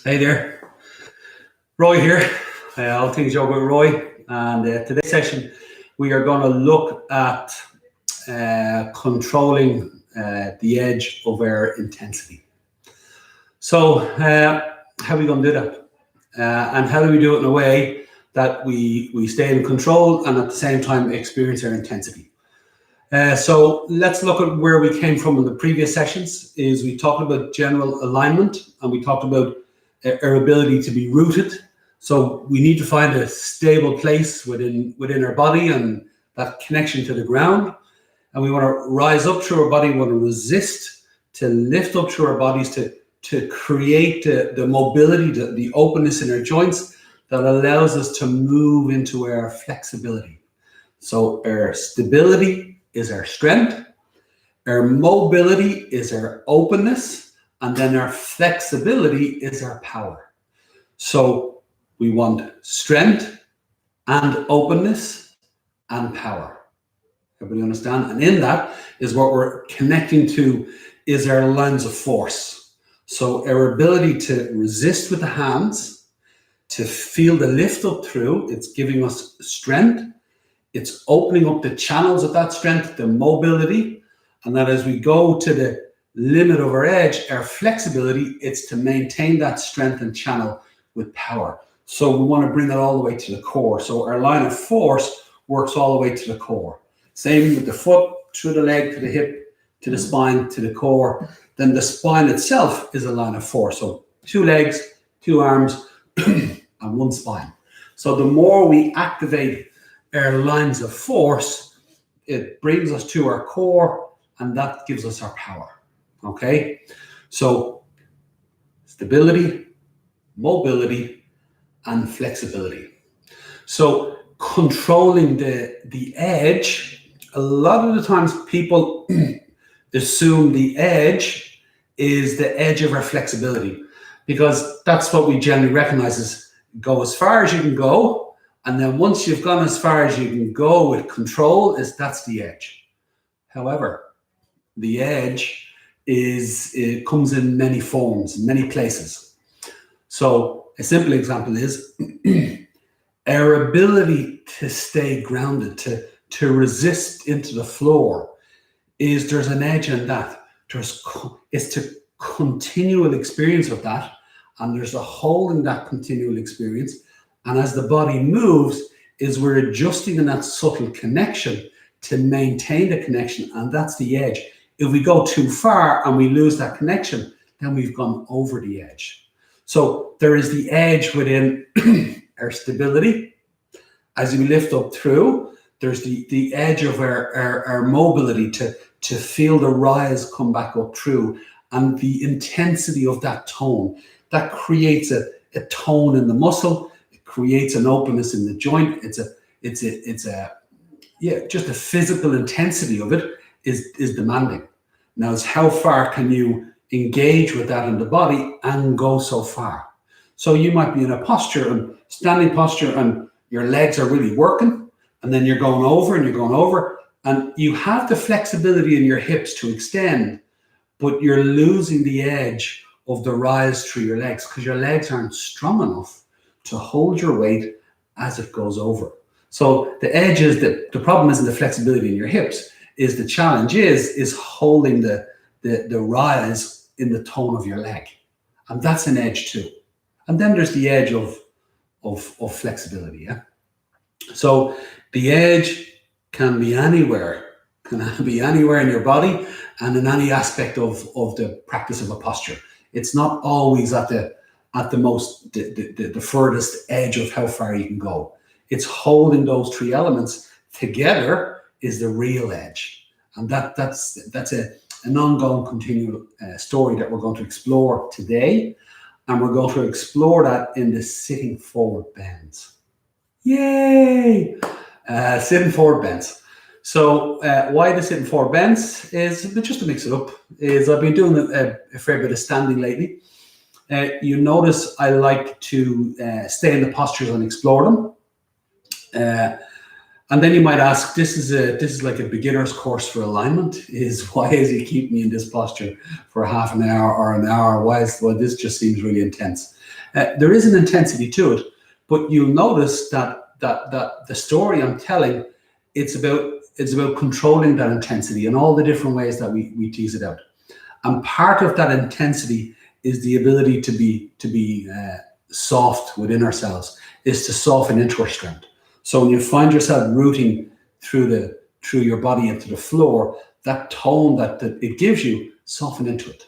Hey there, Roy here. All things yoga with Roy. And today's session, we are going to look at controlling the edge of our intensity. So, how are we going to do that? And how do we do it in a way that we stay in control and at the same time experience our intensity? So let's look at where we came from in the previous sessions. Is we talked about general alignment and we talked about our ability to be rooted. So we need to find a stable place within our body and that connection to the ground. And we want to rise up through our body. We want to resist, to lift up through our bodies, to create the mobility, the openness in our joints that allows us to move into our flexibility. So our stability is our strength, our mobility is our openness, and then our flexibility is our power. So we want strength and openness and power. Everybody understand? And in that is what we're connecting to is our lines of force. So our ability to resist with the hands, to feel the lift up through, it's giving us strength. It's opening up the channels of that strength, the mobility, and that as we go to the limit of our edge, our flexibility, it's to maintain that strength and channel with power. So we want to bring that all the way to the core. So our line of force works all the way to the core. Same with the foot, through the leg, to the hip, to the spine, to the core. Then the spine itself is a line of force. So 2 legs, 2 arms, and 1 spine. So the more we activate our lines of force, it brings us to our core, and that gives us our power. Okay, so stability, mobility, and flexibility. So controlling the edge, a lot of the times people assume the edge is the edge of our flexibility, because that's what we generally recognize as go as far as you can go. And then once you've gone as far as you can go with control, that's the edge. However, the edge it comes in many forms, many places. So a simple example is our ability to stay grounded, to resist into the floor, there's an edge in that. It's to continual experience of that, and there's a hole in that continual experience. And as the body moves, we're adjusting in that subtle connection to maintain the connection, and that's the edge. If we go too far and we lose that connection, then we've gone over the edge. So there is the edge within our stability. As we lift up through, there's the edge of our mobility to feel the rise come back up through, and the intensity of that tone. That creates a tone in the muscle. Creates an openness in the joint. It's just the physical intensity of it is demanding. Now, it's how far can you engage with that in the body and go so far? So you might be in a posture and standing posture and your legs are really working, and then you're going over and you're going over, and you have the flexibility in your hips to extend, but you're losing the edge of the rise through your legs because your legs aren't strong enough to hold your weight as it goes over. So the edge is the problem isn't the flexibility in your hips, is the challenge is holding the rise in the tone of your leg. And that's an edge too. And then there's the edge of flexibility. Yeah. So the edge can be anywhere in your body and in any aspect of the practice of a posture. It's not always at the furthest edge of how far you can go. It's holding those 3 elements together is the real edge. And that's an ongoing continual story that we're going to explore today. And we're going to explore that in the sitting forward bends. Yay! Sitting forward bends. So why the sitting forward bends is, just to mix it up, I've been doing a fair bit of standing lately. You notice I like to stay in the postures and explore them. And then you might ask, this is like a beginner's course for alignment. Why is he keeping me in this posture for half an hour or an hour? Well, this just seems really intense. There is an intensity to it, but you'll notice that the story I'm telling, it's about controlling that intensity and all the different ways that we tease it out. And part of that intensity is the ability to be soft within ourselves, is to soften into our strength. So when you find yourself rooting through your body into the floor, that tone that it gives you, soften into it.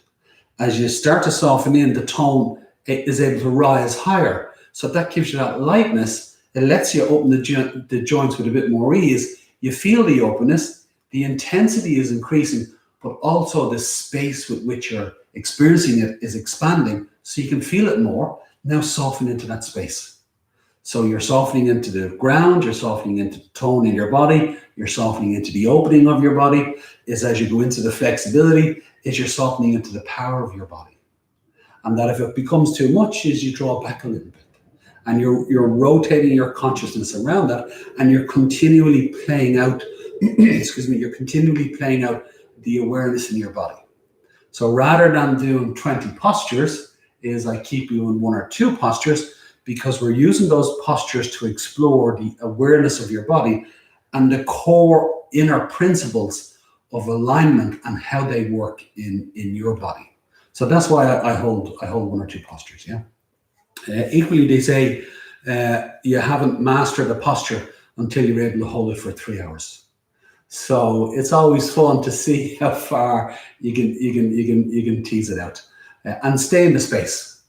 As you start to soften in, the tone is able to rise higher. So that gives you that lightness. It lets you open the joints with a bit more ease. You feel the openness. The intensity is increasing, but also the space with which you're experiencing it is expanding, so you can feel it more. Now soften into that space. So you're softening into the ground, you're softening into the tone in your body, you're softening into the opening of your body. Is as you go into the flexibility, is you're softening into the power of your body. And that if it becomes too much, is you draw back a little bit. And you're rotating your consciousness around that, and you're continually playing out, you're continually playing out the awareness in your body. So rather than doing 20 postures, is I keep you in 1 or 2 postures, because we're using those postures to explore the awareness of your body and the core inner principles of alignment and how they work in your body. So that's why I hold 1 or 2 postures. Yeah. Equally, they say you haven't mastered a posture until you're able to hold it for 3 hours. So it's always fun to see how far you can tease it out, and stay in the space.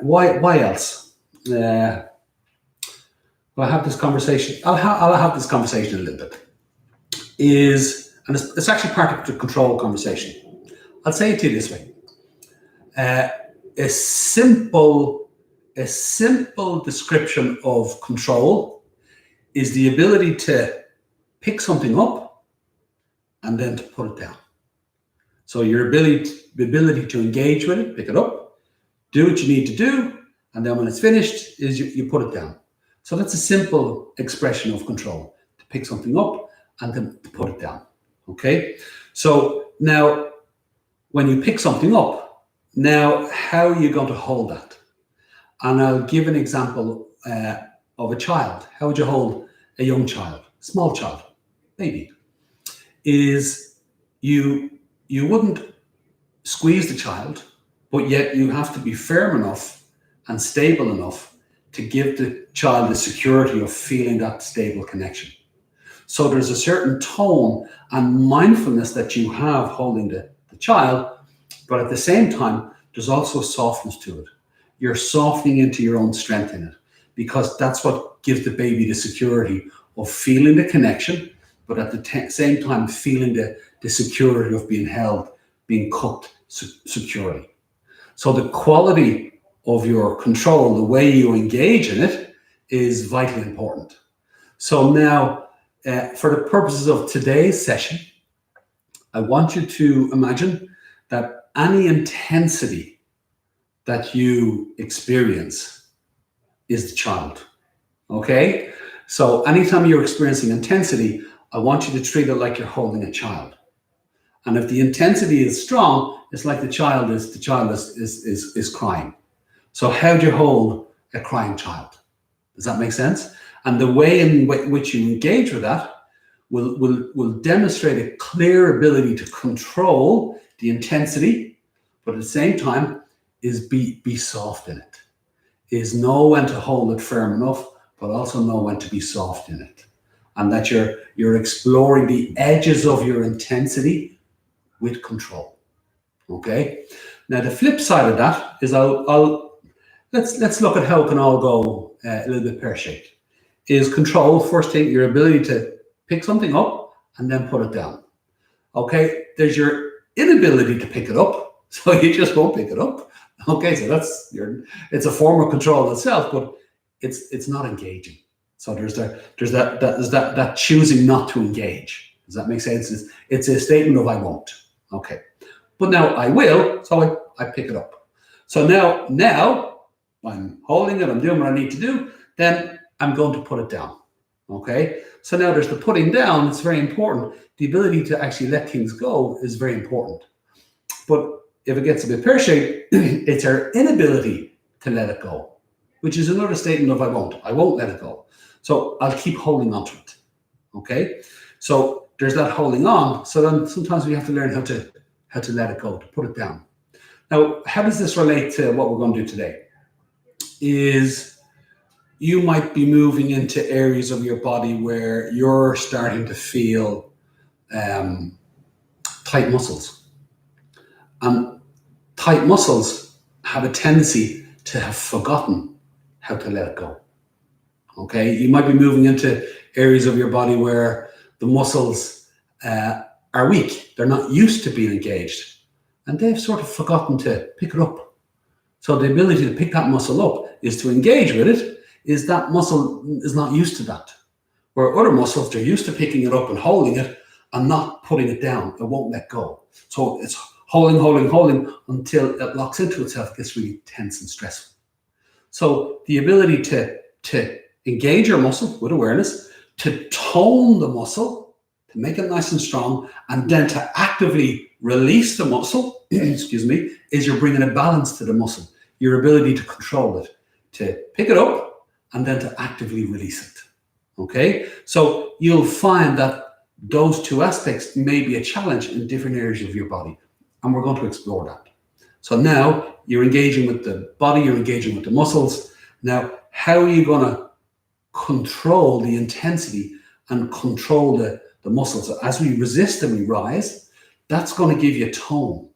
Why else? Well, I have this conversation. I'll have this conversation a little bit. And it's actually part of the control conversation. I'll say it to you this way. A simple description of control is the ability to pick something up and then to put it down. So your ability to engage with it, pick it up, do what you need to do, and then when it's finished, is you put it down. So that's a simple expression of control, to pick something up and then to put it down. Okay? So now, when you pick something up, now how are you going to hold that? And I'll give an example of a child. How would you hold a young child, small child, baby? Is you wouldn't squeeze the child, but yet you have to be firm enough and stable enough to give the child the security of feeling that stable connection. So there's a certain tone and mindfulness that you have holding the child, but at the same time, there's also softness to it. You're softening into your own strength in it, because that's what gives the baby the security of feeling the connection, but at the same time, feeling the security of being held, being cooked securely. So the quality of your control, the way you engage in it, is vitally important. So now, for the purposes of today's session, I want you to imagine that any intensity that you experience is the child. Okay? So anytime you're experiencing intensity, I want you to treat it like you're holding a child. And if the intensity is strong, it's like the child is crying. So how do you hold a crying child? Does that make sense? And the way in which you engage with that will demonstrate a clear ability to control the intensity, but at the same time is be soft in it. Is know when to hold it firm enough, but also know when to be soft in it. And that you're exploring the edges of your intensity with control. Okay. Now the flip side of that is let's look at how it can all go a little bit pear-shaped. Is control, first thing, your ability to pick something up and then put it down. Okay, there's your inability to pick it up, so you just won't pick it up. Okay, so it's a form of control itself, but it's not engaging. So there's that choosing not to engage. Does that make sense? It's a statement of I won't. Okay, but now I will, so I pick it up. So now I'm holding it, I'm doing what I need to do, then I'm going to put it down. Okay, so now there's the putting down. It's very important. The ability to actually let things go is very important. But if it gets a bit pear-shaped, it's our inability to let it go, which is another statement of I won't let it go. So I'll keep holding on to it. Okay, so there's that holding on. So then sometimes we have to learn how to let it go, to put it down. Now, how does this relate to what we're going to do today? Is you might be moving into areas of your body where you're starting to feel tight muscles. And tight muscles have a tendency to have forgotten how to let it go. Okay, you might be moving into areas of your body where the muscles are weak. They're not used to being engaged. And they've sort of forgotten to pick it up. So the ability to pick that muscle up is to engage with it, is that muscle is not used to that. Where other muscles, they're used to picking it up and holding it and not putting it down. It won't let go. So it's holding until it locks into itself. It gets really tense and stressful. So the ability to engage your muscle with awareness, to tone the muscle, to make it nice and strong, and then to actively release the muscle, excuse me, is you're bringing a balance to the muscle. Your ability to control it, to pick it up, and then to actively release it. Okay? So you'll find that those two aspects may be a challenge in different areas of your body. And we're going to explore that. So now you're engaging with the body, you're engaging with the muscles. Now, how are you going to control the intensity and control the muscles? So as we resist and we rise, that's going to give you tone.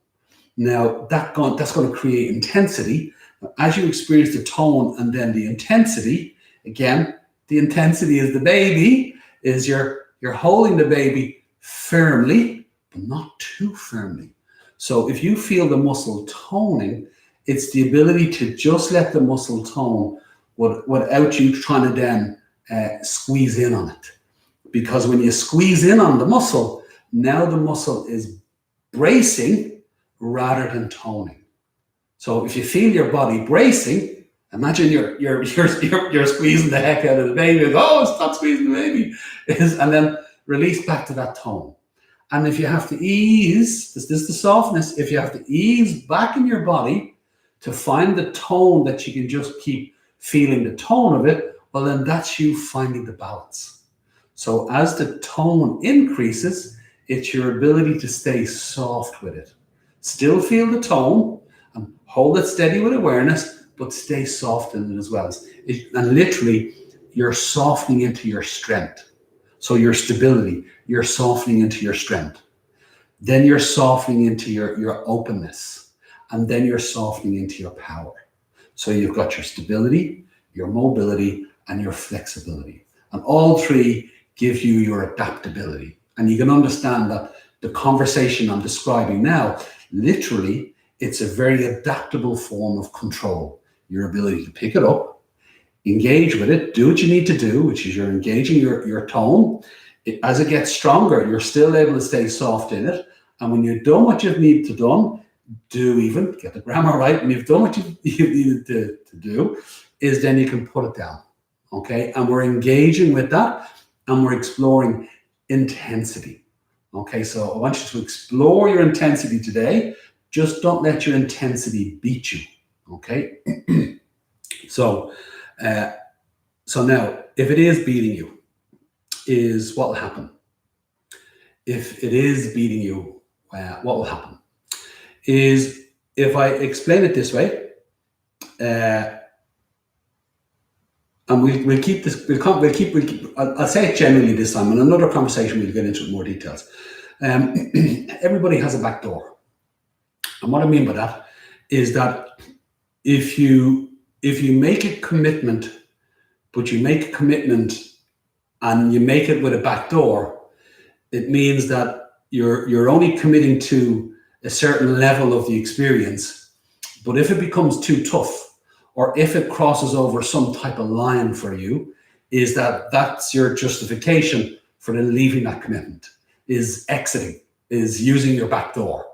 Now, that's going to create intensity. As you experience the tone and then the intensity, again, the intensity is the baby, is you're holding the baby firmly, but not too firmly. So if you feel the muscle toning, it's the ability to just let the muscle tone without you trying to then squeeze in on it. Because when you squeeze in on the muscle, now the muscle is bracing rather than toning. So if you feel your body bracing, imagine you're squeezing the heck out of the baby. And, oh, stop squeezing the baby. And then release back to that tone. And if you have to ease, this is the softness, if you have to ease back in your body to find the tone that you can just keep feeling the tone of it, well, then that's you finding the balance. So as the tone increases, it's your ability to stay soft with it. Still feel the tone and hold it steady with awareness, but stay soft in it as well. And literally, you're softening into your strength. So your stability, you're softening into your strength. Then you're softening into your openness. And then you're softening into your power. So you've got your stability, your mobility, and your flexibility. And all three give you your adaptability. And you can understand that the conversation I'm describing now, literally, it's a very adaptable form of control. Your ability to pick it up, engage with it, do what you need to do, which is you're engaging your tone. As it gets stronger, you're still able to stay soft in it. And when you've done what you need to get the grammar right, and you've done what you needed to do, is then you can put it down. Okay, and we're engaging with that, and we're exploring intensity. Okay, so I want you to explore your intensity today. Just don't let your intensity beat you. Okay, so now, if it is beating you, is what will happen? If it is beating you, what will happen? Is if I explain it this way, and we'll keep this. I'll say it generally this time. In another conversation, we'll get into more details. Everybody has a back door, and what I mean by that is that if you make a commitment, but you make a commitment and you make it with a back door, it means that you're only committing to a certain level of the experience. But if it becomes too tough, or if it crosses over some type of line for you, that's your justification for then leaving that commitment, is exiting, is using your back door.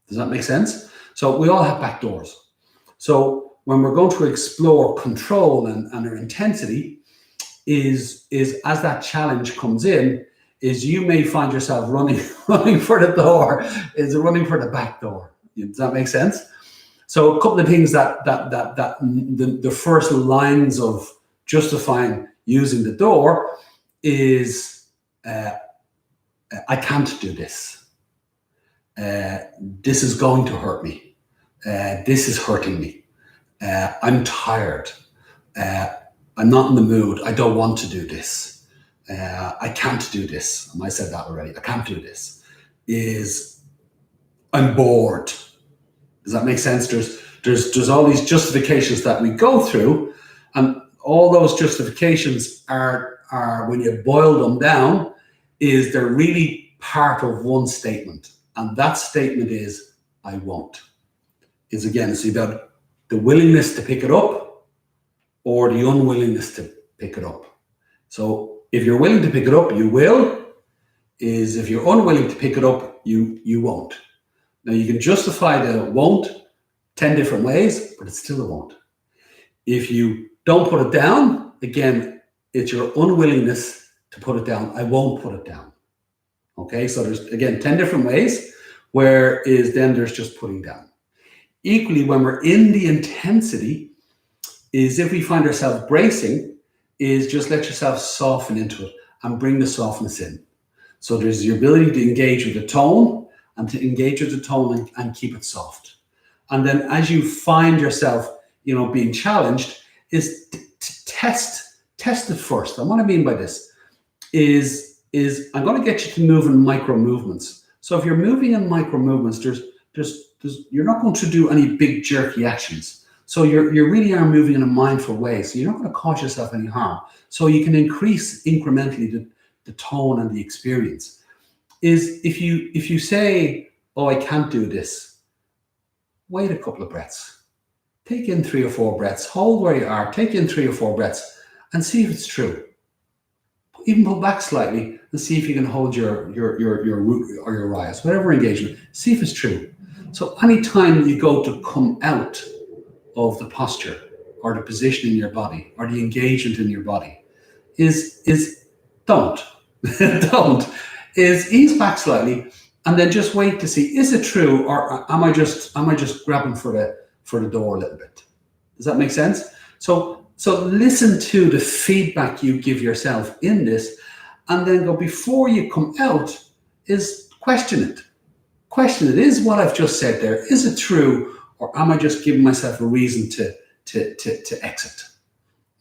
Does that make sense? So we all have back doors. So when we're going to explore control and our intensity, is as that challenge comes in, is you may find yourself running for the door, is running for the back door. Does that make sense? So a couple of things that the first lines of justifying using the door is, I can't do this. This is going to hurt me. This is hurting me. I'm tired. I'm not in the mood. I don't want to do this. I can't do this. I said that already. I can't do this. Is I'm bored. Does that make sense? There's all these justifications that we go through, and all those justifications are when you boil them down, is they're really part of one statement, and that statement is I won't. Is again, it's about the willingness to pick it up or the unwillingness to pick it up. So if you're willing to pick it up, you will. Is if you're unwilling to pick it up, you won't. Now you can justify the won't 10 different ways, but it's still a won't. If you don't put it down, again, it's your unwillingness to put it down. I won't put it down. Okay, so there's, again, 10 different ways, whereas then there's just putting down. Equally, when we're in the intensity, is if we find ourselves bracing, is just let yourself soften into it and bring the softness in. So there's the ability to engage with the tone and to engage with the tone and keep it soft. And then as you find yourself, being challenged, is to test it first. And what I mean by this is I'm going to get you to move in micro movements. So if you're moving in micro movements, you're not going to do any big jerky actions. So you really are moving in a mindful way. So you're not going to cause yourself any harm. So you can increase incrementally the tone and the experience. Is if you say, oh, I can't do this, wait a couple of breaths. Take in 3 or 4 breaths. Hold where you are. Take in 3 or 4 breaths and see if it's true. Even pull back slightly and see if you can hold your root or your rise, whatever engagement. See if it's true. So anytime you go to come out of the posture or the position in your body or the engagement in your body, is don't is ease back slightly and then just wait to see, is it true, or am I just grabbing for the door a little bit? Does that make sense? So listen to the feedback you give yourself in this, and then go, before you come out, is question it. Question it. Is what I've just said there, is it true, or am I just giving myself a reason to exit?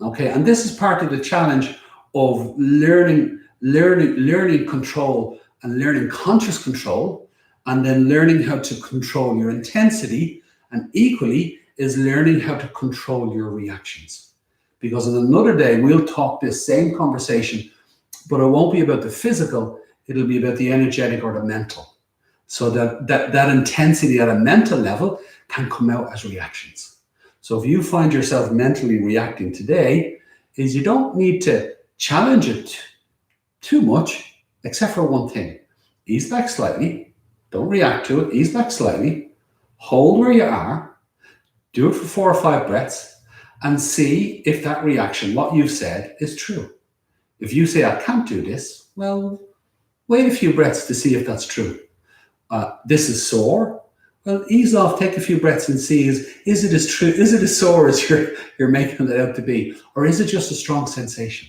Okay, and this is part of the challenge of learning control and learning conscious control, and then learning how to control your intensity, and equally is learning how to control your reactions. Because in another day, we'll talk this same conversation, but it won't be about the physical, it'll be about the energetic or the mental. So that intensity at a mental level can come out as reactions. So if you find yourself mentally reacting today, is you don't need to challenge it too much, except for one thing. Ease back slightly. Don't react to it. Ease back slightly. Hold where you are. Do it for 4 or 5 breaths and see if that reaction, what you've said, is true. If you say, I can't do this, well, wait a few breaths to see if that's true. This is sore. Well, ease off, take a few breaths and see, is it as true? Is it as sore as you're making it out to be? Or is it just a strong sensation?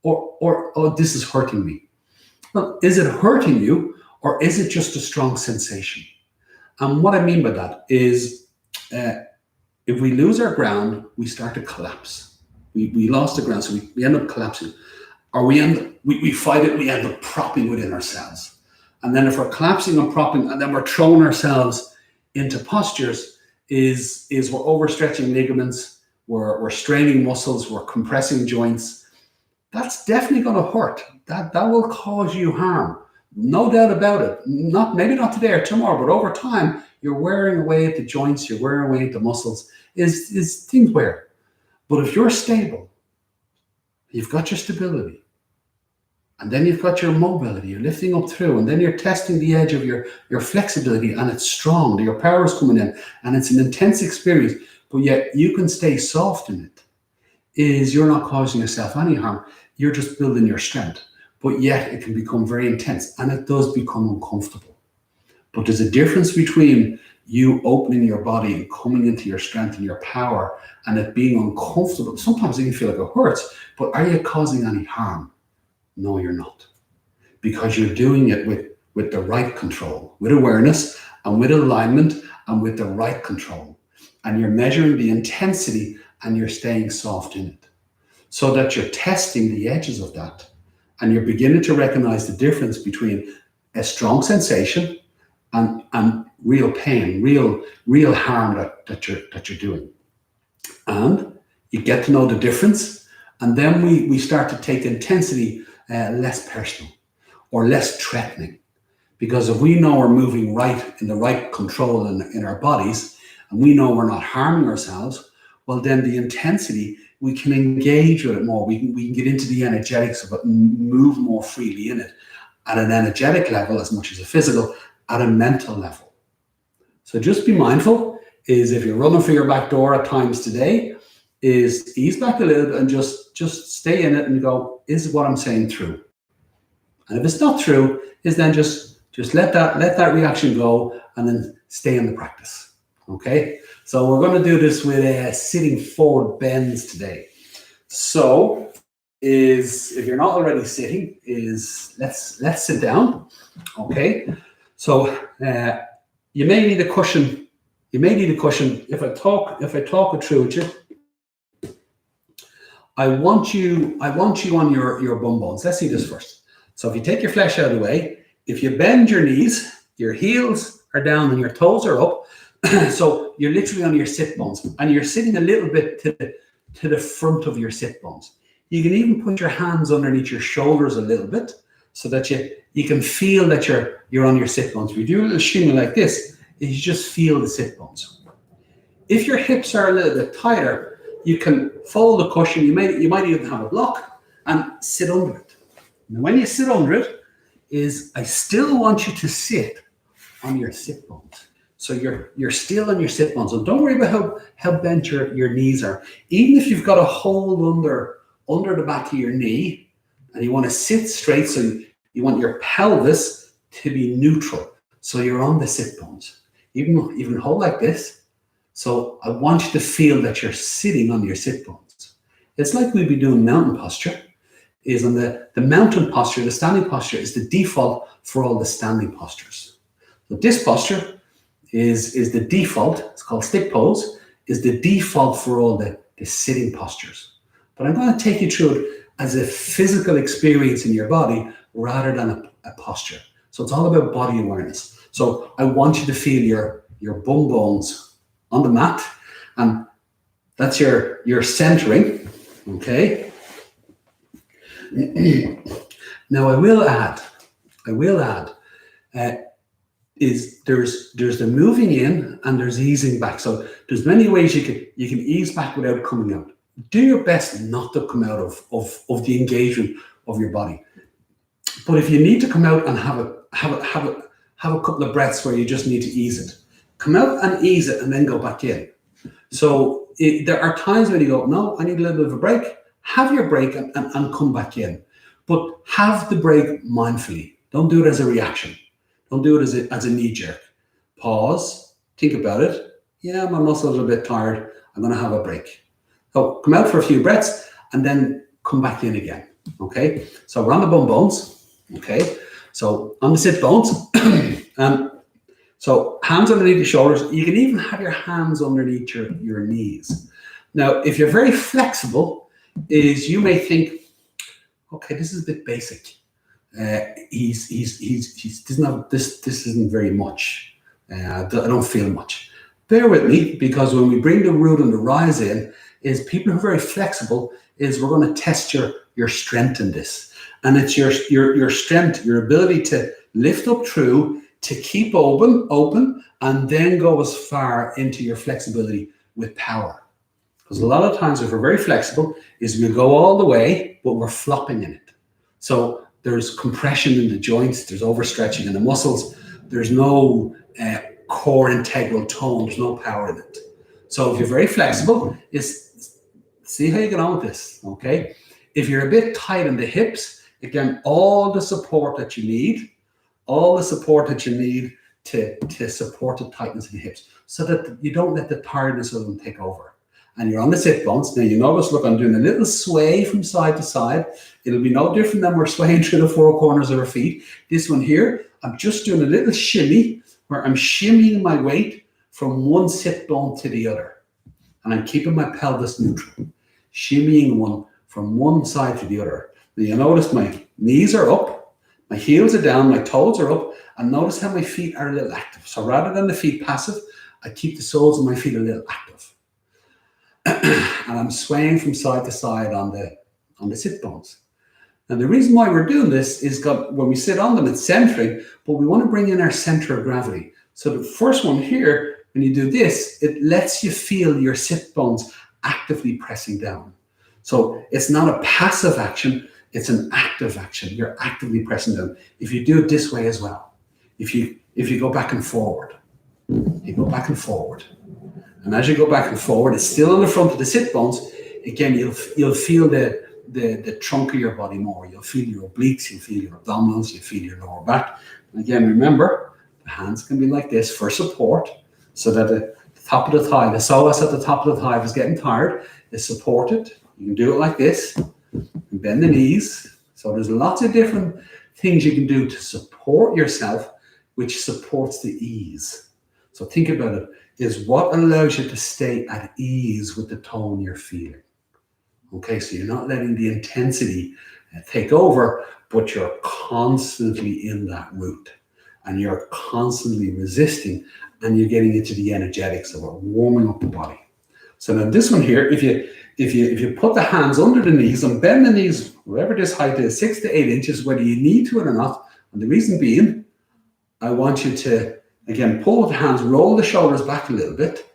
Or oh, this is hurting me. Well, is it hurting you, or is it just a strong sensation? And what I mean by that is, if we lose our ground, we start to collapse. We lost the ground, so we end up collapsing. Or we fight it, we end up propping within ourselves. And then if we're collapsing and propping, and then we're throwing ourselves into postures, is we're overstretching ligaments, we're straining muscles, we're compressing joints. That's definitely going to hurt. That will cause you harm. No doubt about it. Maybe not today or tomorrow, but over time, you're wearing away at the joints, you're wearing away at the muscles, is things wear. But if you're stable, you've got your stability, and then you've got your mobility, you're lifting up through, and then you're testing the edge of your flexibility, and it's strong, your power is coming in, and it's an intense experience, but yet you can stay soft in it. is you're not causing yourself any harm. You're just building your strength. But yet it can become very intense and it does become uncomfortable. But there's a difference between you opening your body and coming into your strength and your power and it being uncomfortable. Sometimes you can feel like it hurts, but are you causing any harm? No, you're not. Because you're doing it with the right control, with awareness and with alignment and with the right control. And you're measuring the intensity and you're staying soft in it. So that you're testing the edges of that. And you're beginning to recognize the difference between a strong sensation and real pain, real harm that you're doing. And you get to know the difference. And then we start to take the intensity less personal or less threatening. Because if we know we're moving right in the right control in our bodies, and we know we're not harming ourselves, well, then the intensity, we can engage with it more. We can get into the energetics of it and move more freely in it at an energetic level as much as a physical, at a mental level. So just be mindful is if you're running for your back door at times today, is ease back a little and just stay in it and go, is what I'm saying true? And if it's not true, is then just let that reaction go and then stay in the practice. Okay, so we're going to do this with sitting forward bends today. So if you're not already sitting, let's sit down. Okay, so you may need a cushion. You may need a cushion. If I talk it through with you, I want you on your bum bones. Let's see this first. So if you take your flesh out of the way, if you bend your knees, your heels are down and your toes are up. So you're literally on your sit bones and you're sitting a little bit to the front of your sit bones. You can even put your hands underneath your shoulders a little bit so that you can feel that you're on your sit bones. If you do a little shimmy like this, you just feel the sit bones. If your hips are a little bit tighter, you can fold the cushion. You might even have a block and sit under it. Now when you sit under it, I still want you to sit on your sit bones. So you're still on your sit bones. And don't worry about how bent your knees are. Even if you've got a hole under the back of your knee and you want to sit straight, so you want your pelvis to be neutral. So you're on the sit bones. Even hold like this. So I want you to feel that you're sitting on your sit bones. It's like we'd be doing mountain posture. Is on the mountain posture, the standing posture is the default for all the standing postures. So this posture is the default, it's called stick pose, is the default for all the sitting postures. But I'm going to take you through it as a physical experience in your body rather than a posture. So it's all about body awareness. So I want you to feel your bum bones on the mat, and that's your centering, okay? Now I will add, is there's the moving in and there's easing back. So there's many ways you can ease back without coming out. Do your best not to come out of the engagement of your body. But if you need to come out and have a couple of breaths where you just need to ease it, come out and ease it and then go back in. So there are times when you go, no, I need a little bit of a break. Have your break and come back in. But have the break mindfully. Don't do it as a reaction. Don't do it as a knee jerk. Pause, think about it. Yeah, my muscles are a bit tired. I'm going to have a break. So come out for a few breaths and then come back in again. Okay, so we're on the bum bones. Okay, so on the sit bones. So hands underneath your shoulders. You can even have your hands underneath your knees. Now, if you're very flexible, you may think, okay, this is a bit basic. He's doesn't have this isn't very much. I don't feel much. Bear with me, because when we bring the root and the rise in, is people who are very flexible, is we're going to test your strength in this. And it's your strength, your ability to lift up through, to keep open, and then go as far into your flexibility with power. Because a lot of times if we're very flexible, is we'll go all the way, but we're flopping in it. So there's compression in the joints, there's overstretching in the muscles, there's no core integral tone, there's no power in it. So if you're very flexible, See how you get on with this, okay? If you're a bit tight in the hips, again, all the support that you need, to support the tightness in the hips so that you don't let the tiredness of them take over. And you're on the sit bones. Now you notice, look, I'm doing a little sway from side to side. It'll be no different than we're swaying through the four corners of our feet. This one here, I'm just doing a little shimmy where I'm shimmying my weight from one sit bone to the other. And I'm keeping my pelvis neutral, shimmying one from one side to the other. Now you notice my knees are up, my heels are down, my toes are up, and notice how my feet are a little active. So rather than the feet passive, I keep the soles of my feet a little active. And I'm swaying from side to side on the sit bones. And the reason why we're doing this is when we sit on them, it's centering, but we want to bring in our center of gravity. So the first one here, when you do this, it lets you feel your sit bones actively pressing down. So it's not a passive action, it's an active action. You're actively pressing down. If you do it this way as well, if you go back and forward, you go back and forward. And as you go back and forward, it's still on the front of the sit bones. Again, you'll feel the trunk of your body more. You'll feel your obliques, you'll feel your abdominals, you'll feel your lower back. And again, remember, the hands can be like this for support, so that the top of the thigh, the psoas at the top of the thigh is getting tired, is supported. You can do it like this, and bend the knees. So there's lots of different things you can do to support yourself, which supports the ease. So think about it, is what allows you to stay at ease with the tone you're feeling. Okay, so you're not letting the intensity take over, but you're constantly in that route, and you're constantly resisting, and you're getting into the energetics of it, warming up the body. So now this one here, if you put the hands under the knees and bend the knees, wherever this height is, 6 to 8 inches, whether you need to it or not, and the reason being, I want you to, again, pull with the hands, roll the shoulders back a little bit.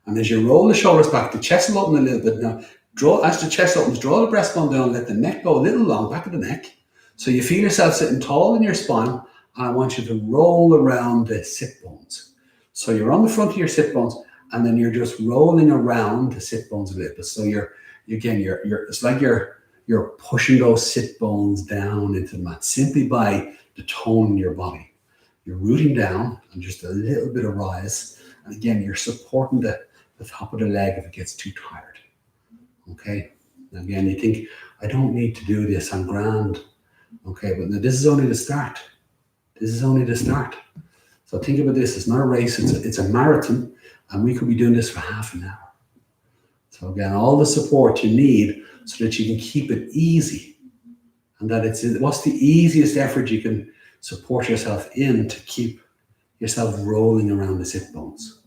And as you roll the shoulders back, the chest will open a little bit now. As the chest opens, draw the breastbone down, let the neck go a little long, back of the neck. So you feel yourself sitting tall in your spine, and I want you to roll around the sit bones. So you're on the front of your sit bones, and then you're just rolling around the sit bones a little bit. So it's like you're pushing those sit bones down into the mat simply by the tone in your body. You're rooting down and just a little bit of rise. And again, you're supporting the top of the leg if it gets too tired. Okay. And again, you think, I don't need to do this, I'm grand. Okay, but now this is only the start. This is only the start. So think about this, it's not a race, it's a marathon, and we could be doing this for half an hour. So again, all the support you need so that you can keep it easy. And that what's the easiest effort you can support yourself in to keep yourself rolling around the sit bones.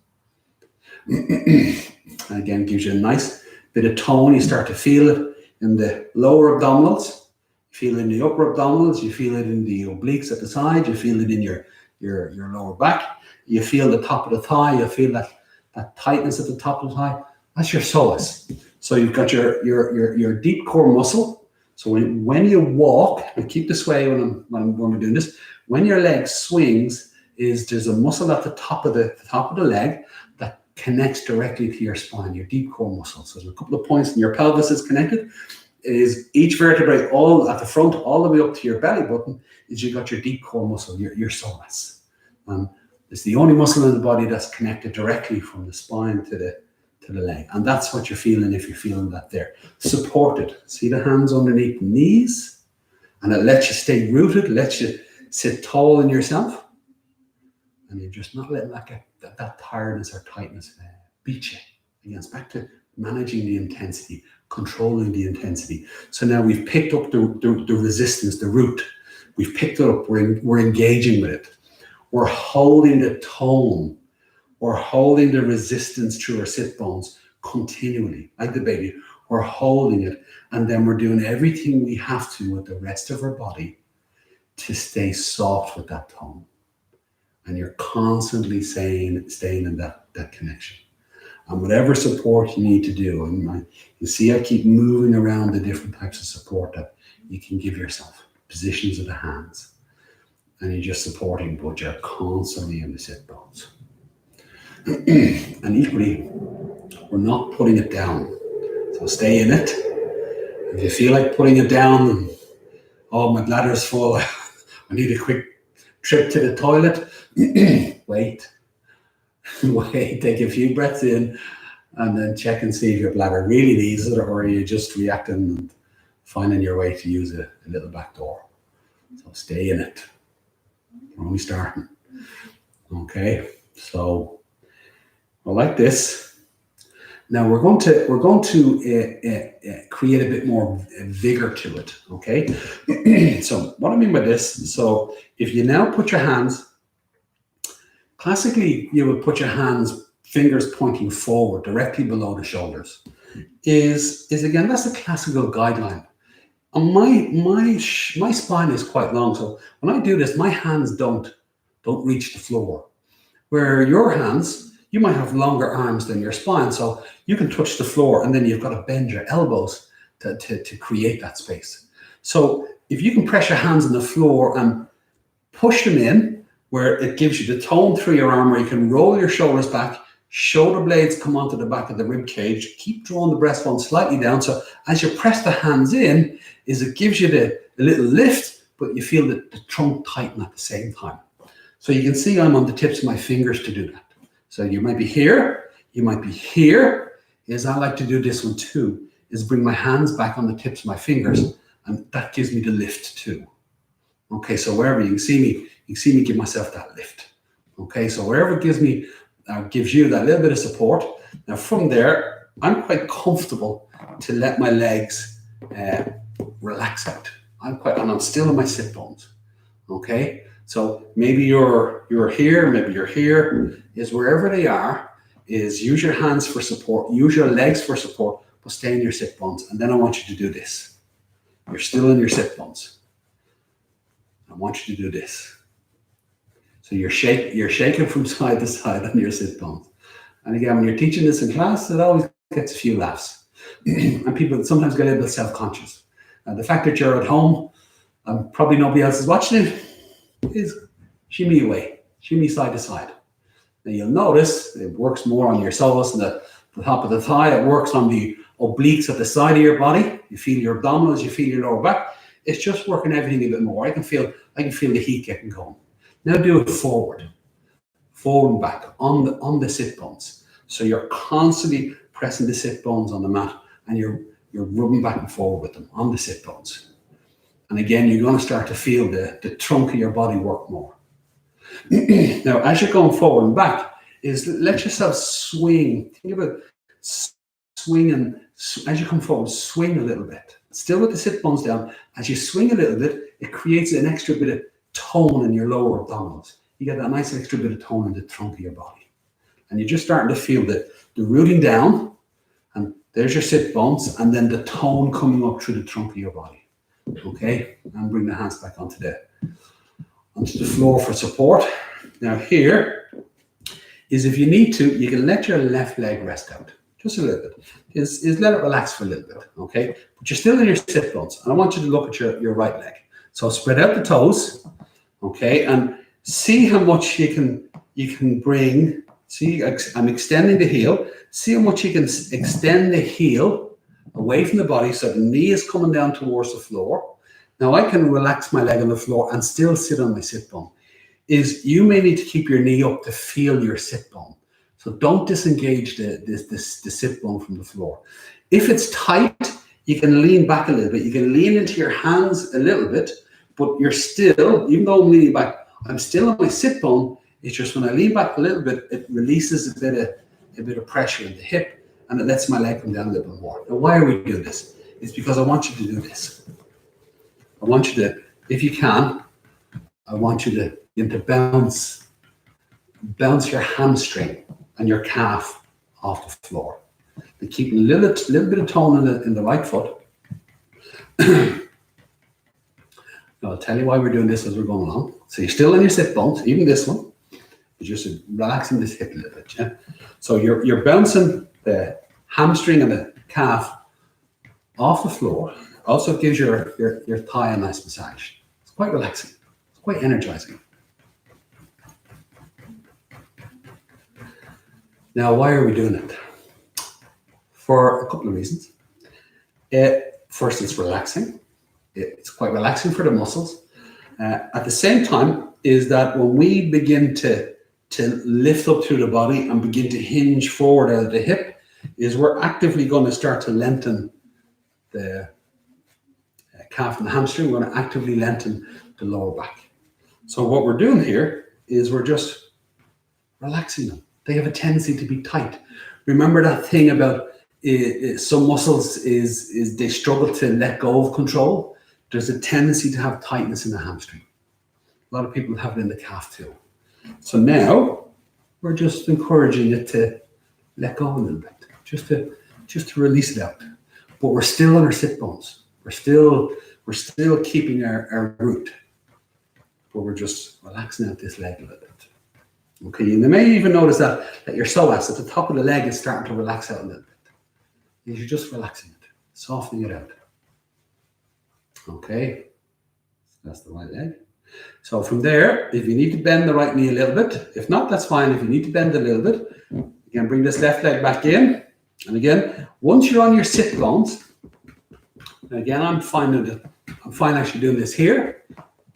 And again, gives you a nice bit of tone. You start to feel it in the lower abdominals, you feel it in the upper abdominals, you feel it in the obliques at the side, you feel it in your lower back, you feel the top of the thigh, you feel that tightness at the top of the thigh. That's your psoas. So you've got your deep core muscle. So when you walk, and keep this way when we're doing this, when your leg swings, there's a muscle at the top of the leg that connects directly to your spine, your deep core muscle. So there's a couple of points, and your pelvis is connected. Is each vertebrae all at the front, all the way up to your belly button, is you got your deep core muscle, your psoas. It's the only muscle in the body that's connected directly from the spine to the leg. And that's what you're feeling if you're feeling that there. Supported. See the hands underneath the knees, and it lets you stay rooted, lets you sit tall in yourself. And you're just not letting that tiredness or tightness beat you. Again, it's back to managing the intensity, controlling the intensity. So now we've picked up the resistance, the root. We've picked it up. We're engaging with it. We're holding the tone. We're holding the resistance through our sit bones continually, like the baby. We're holding it, and then we're doing everything we have to with the rest of our body to stay soft with that tone. And you're constantly staying in that connection. And whatever support you need to do, and you see I keep moving around the different types of support that you can give yourself. Positions of the hands. And you're just supporting, but you're constantly in the sit bones. And equally, we're not putting it down. So stay in it. If you feel like putting it down, oh, my bladder's full, I need a quick trip to the toilet, wait, take a few breaths in, and then check and see if your bladder really needs it, or are you just reacting and finding your way to use a little back door. So stay in it. We're only starting. Okay, so I like this. Now we're going to create a bit more vigor to it. Okay, so what I mean by this, so if you now put your hands, classically you would put your hands, fingers pointing forward, directly below the shoulders. Is again, that's a classical guideline. And my spine is quite long, so when I do this, my hands don't reach the floor. Where your hands, you might have longer arms than your spine, so you can touch the floor, and then you've got to bend your elbows to create that space. So if you can press your hands on the floor and push them in, where it gives you the tone through your arm, where you can roll your shoulders back, shoulder blades come onto the back of the rib cage, keep drawing the breastbone slightly down. So as you press the hands in, it gives you the little lift, but you feel the trunk tighten at the same time. So you can see I'm on the tips of my fingers to do that. So you might be here, you might be here. Is I like to do this one too, is bring my hands back on the tips of my fingers, and that gives me the lift too. Okay, so wherever you can see me give myself that lift. Okay, so wherever it gives me, gives you that little bit of support. Now from there, I'm quite comfortable to let my legs relax out. And I'm still in my sit bones. Okay, so maybe you're here, maybe you're here. Is wherever they are, is use your hands for support, use your legs for support, but stay in your sit bones. And then I want you to do this. You're still in your sit bones. I want you to do this. So you're shaking from side to side on your sit bones. And again, when you're teaching this in class, it always gets a few laughs. And people sometimes get a little bit self-conscious. The fact that you're at home and probably nobody else is watching it is shimmy away, shimmy side to side. Now you'll notice it works more on your psoas and the top of the thigh. It works on the obliques at the side of your body. You feel your abdominals, you feel your lower back. It's just working everything a bit more. I can feel the heat getting going. Now do it forward and back on the sit bones. So you're constantly pressing the sit bones on the mat, and you're rubbing back and forward with them on the sit bones. And again, you're going to start to feel the trunk of your body work more. Now, as you're going forward and back, is let yourself swing. Think about swinging. As you come forward, swing a little bit. Still with the sit bones down. As you swing a little bit, it creates an extra bit of tone in your lower abdominals. You get that nice extra bit of tone in the trunk of your body. And you're just starting to feel the rooting down, and there's your sit bones, and then the tone coming up through the trunk of your body. Okay, and bring the hands back onto the floor for support. Now here is, if you need to, you can let your left leg rest out just a little bit. Is let it relax for a little bit. Okay, but you're still in your sit bones, and I want you to look at your right leg. So spread out the toes. Okay, and see how much you can bring. See, I'm extending the heel. See how much you can extend the heel away from the body, so the knee is coming down towards the floor. Now I can relax my leg on the floor and still sit on my sit bone. Is you may need to keep your knee up to feel your sit bone. So don't disengage the sit bone from the floor. If it's tight, you can lean back a little bit. You can lean into your hands a little bit, but you're still, even though I'm leaning back, I'm still on my sit bone. It's just when I lean back a little bit, it releases a bit of pressure in the hip, and it lets my leg come down a little bit more. Now, why are we doing this? It's because I want you to do this. I want you to, if you can, I want you to begin to bounce your hamstring and your calf off the floor. But keeping a little bit of tone in the right foot. Now, I'll tell you why we're doing this as we're going along. So you're still in your sit bones, even this one. You're just relaxing this hip a little bit. Yeah? So you're bouncing the hamstring and the calf off the floor. Also gives your thigh a nice massage. It's quite relaxing. It's quite energizing. Now, why are we doing it? For a couple of reasons. First, it's relaxing. It's quite relaxing for the muscles. At the same time, is that when we begin to lift up through the body and begin to hinge forward out of the hip, is we're actively going to start to lengthen the calf and the hamstring. We're going to actively lengthen the lower back. So what we're doing here is we're just relaxing them. They have a tendency to be tight. Remember that thing about some muscles is they struggle to let go of control. There's a tendency to have tightness in the hamstring. A lot of people have it in the calf too. So now we're just encouraging it to let go a little bit, just to release it out. But we're still on our sit bones. We're still keeping our root, but we're just relaxing out this leg a little bit. Okay, and you may even notice that your psoas at the top of the leg is starting to relax out a little bit. You're just relaxing it, softening it out. Okay, that's the right leg. So from there, if you need to bend the right knee a little bit, if not, that's fine. If you need to bend a little bit, you can bring this left leg back in. And again, once you're on your sit bones, and again, I'm fine actually doing this here.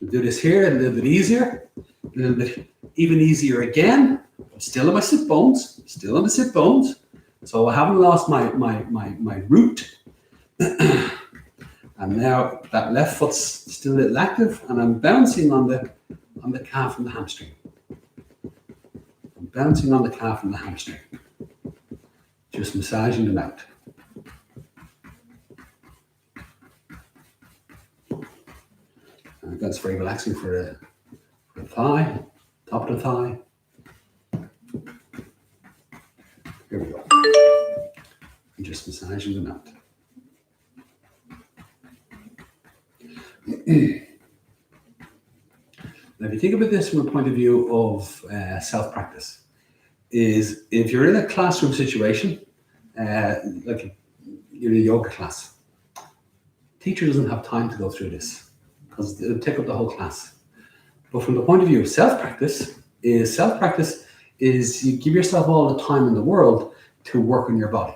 We'll do this here a little bit easier, a little bit even easier again. I'm still on my sit bones, still on the sit bones. So I haven't lost my root. And now that left foot's still a little active, and I'm bouncing on the calf and the hamstring. I'm bouncing on the calf and the hamstring. Just massaging them out. And that's very relaxing for the thigh, top of the thigh. Here we go. And just massaging them out. Now, if you think about this from a point of view of self-practice, is if you're in a classroom situation, like you're in a yoga class, teacher doesn't have time to go through this because it'll take up the whole class. But from the point of view of self-practice is you give yourself all the time in the world to work on your body.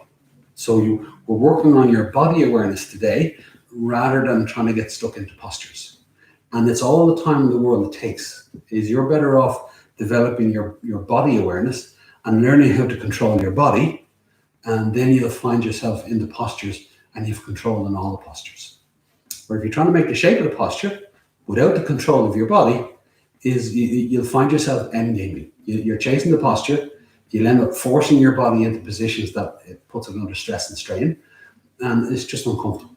So we're working on your body awareness today rather than trying to get stuck into postures. And it's all the time in the world it takes. Is you're better off developing your body awareness and learning how to control your body, and then you'll find yourself in the postures and you've control in all the postures. Or if you're trying to make the shape of the posture without the control of your body, is you'll find yourself endgaming. You're chasing the posture, you'll end up forcing your body into positions that it puts it under stress and strain, and it's just uncomfortable.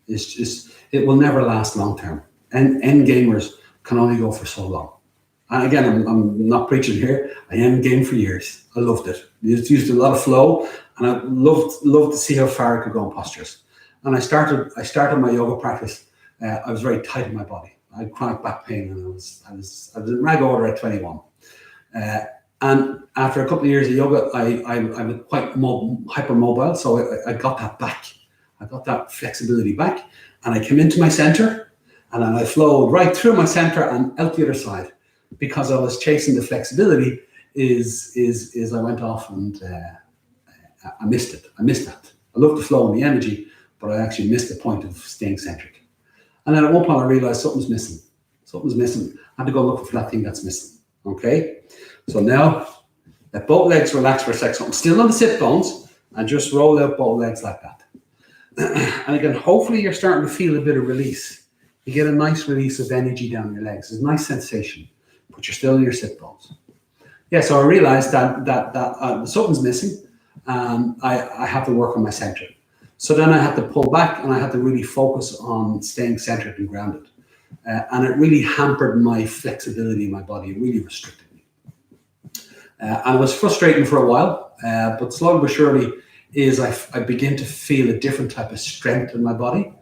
It will never last long term. And end gamers can only go for so long. And again, I'm not preaching here. I end game for years. I loved it. Used a lot of flow, and I loved to see how far I could go in postures. And I started my yoga practice. I was very tight in my body. I had chronic back pain, and I was in rag order at 21. And after a couple of years of yoga, I'm quite hypermobile, so I got that back. I got that flexibility back, and I came into my center, and then I flowed right through my center and out the other side, because I was chasing the flexibility. Is I went off and I missed it. I missed that. I love the flow and the energy, but I actually missed the point of staying centric. And then at one point I realized something's missing. Something's missing. I had to go looking for that thing that's missing. Okay. So now let both legs relax for a second. So I'm still on the sit bones and just roll out both legs like that. And again, hopefully you're starting to feel a bit of release. You get a nice release of energy down your legs. It's a nice sensation, but you're still in your sit bones. Yeah, so I realized that something's missing, and I have to work on my center. So then I had to pull back, and I had to really focus on staying centered and grounded. And it really hampered my flexibility in my body. It really restricted me. And it was frustrating for a while, but slowly but surely I begin to feel a different type of strength in my body,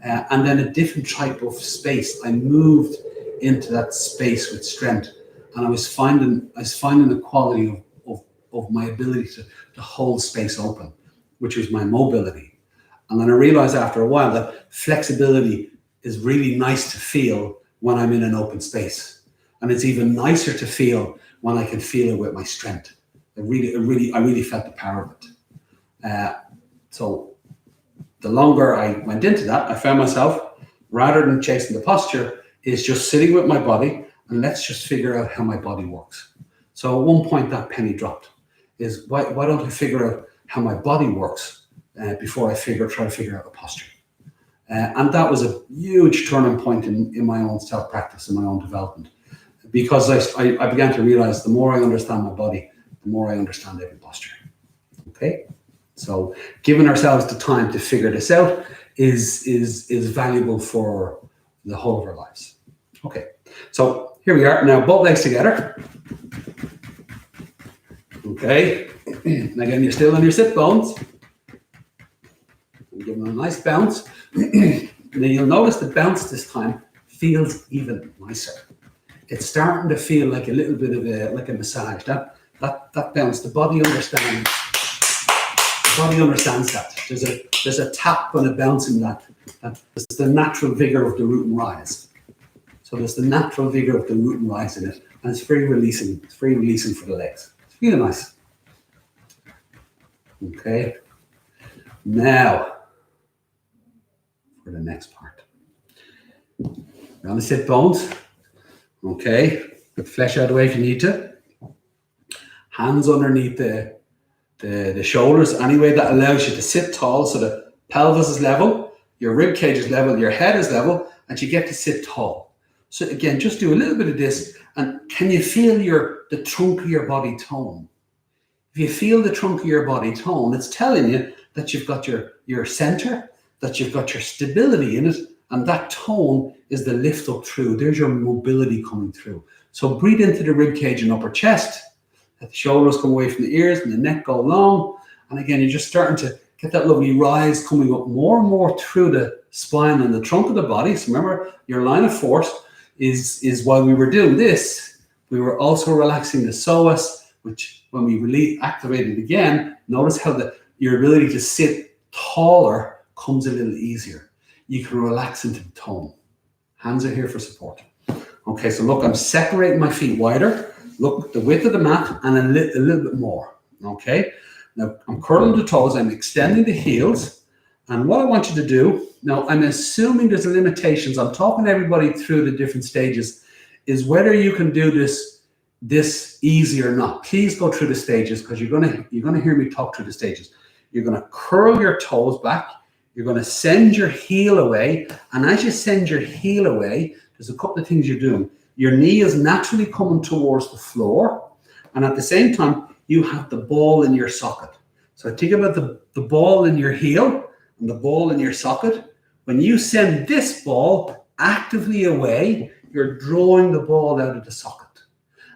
and then a different type of space. I moved into that space with strength, and I was finding the quality of my ability to hold space open, which was my mobility. And then I realized after a while that flexibility is really nice to feel when I'm in an open space, and it's even nicer to feel when I can feel it with my strength. I really felt the power of it. So the longer I went into that, I found myself, rather than chasing the posture, is just sitting with my body and let's just figure out how my body works. So at one point that penny dropped, is why don't I figure out how my body works before I try to figure out a posture. And that was a huge turning point in my own self-practice, in my own development, because I began to realize the more I understand my body, the more I understand every posture. Okay, so giving ourselves the time to figure this out is valuable for the whole of our lives. Okay, so here we are now, both legs together. Okay, and again, you're still on your sit bones. I'm giving them a nice bounce. And then you'll notice the bounce this time feels even nicer. It's starting to feel like a little bit of a massage. That bounce, the body understands. The body understands that. There's a tap and a bounce in that. There's the natural vigor of the root and rise. So there's the natural vigor of the root and rise in it, and it's very releasing. It's very releasing for the legs. It's really nice. Okay. Now for the next part. We're on the sit bones. Okay. Put the flesh out of the way if you need to. Hands underneath the shoulders, any way that allows you to sit tall, so the pelvis is level, your rib cage is level, your head is level, and you get to sit tall. So again, just do a little bit of this, and can you feel the trunk of your body tone? If you feel the trunk of your body tone, it's telling you that you've got your center, that you've got your stability in it, and that tone is the lift up through. There's your mobility coming through. So breathe into the rib cage and upper chest. Let the shoulders come away from the ears and the neck go long. And again, you're just starting to get that lovely rise coming up more and more through the spine and the trunk of the body. So remember, your line of force is while we were doing this, we were also relaxing the psoas, which when we activate it again, notice how your ability to sit taller comes a little easier. You can relax into the tone. Hands are here for support. Okay, so look, I'm separating my feet wider. Look, the width of the mat and a little bit more. Okay, now I'm curling the toes, I'm extending the heels. And what I want you to do, now I'm assuming there's limitations. I'm talking to everybody through the different stages, is whether you can do this easy or not. Please go through the stages, because you're gonna hear me talk through the stages. You're gonna curl your toes back. You're gonna send your heel away. And as you send your heel away, there's a couple of things you're doing. Your knee is naturally coming towards the floor. And at the same time, you have the ball in your socket. So think about the ball in your heel and the ball in your socket. When you send this ball actively away, you're drawing the ball out of the socket.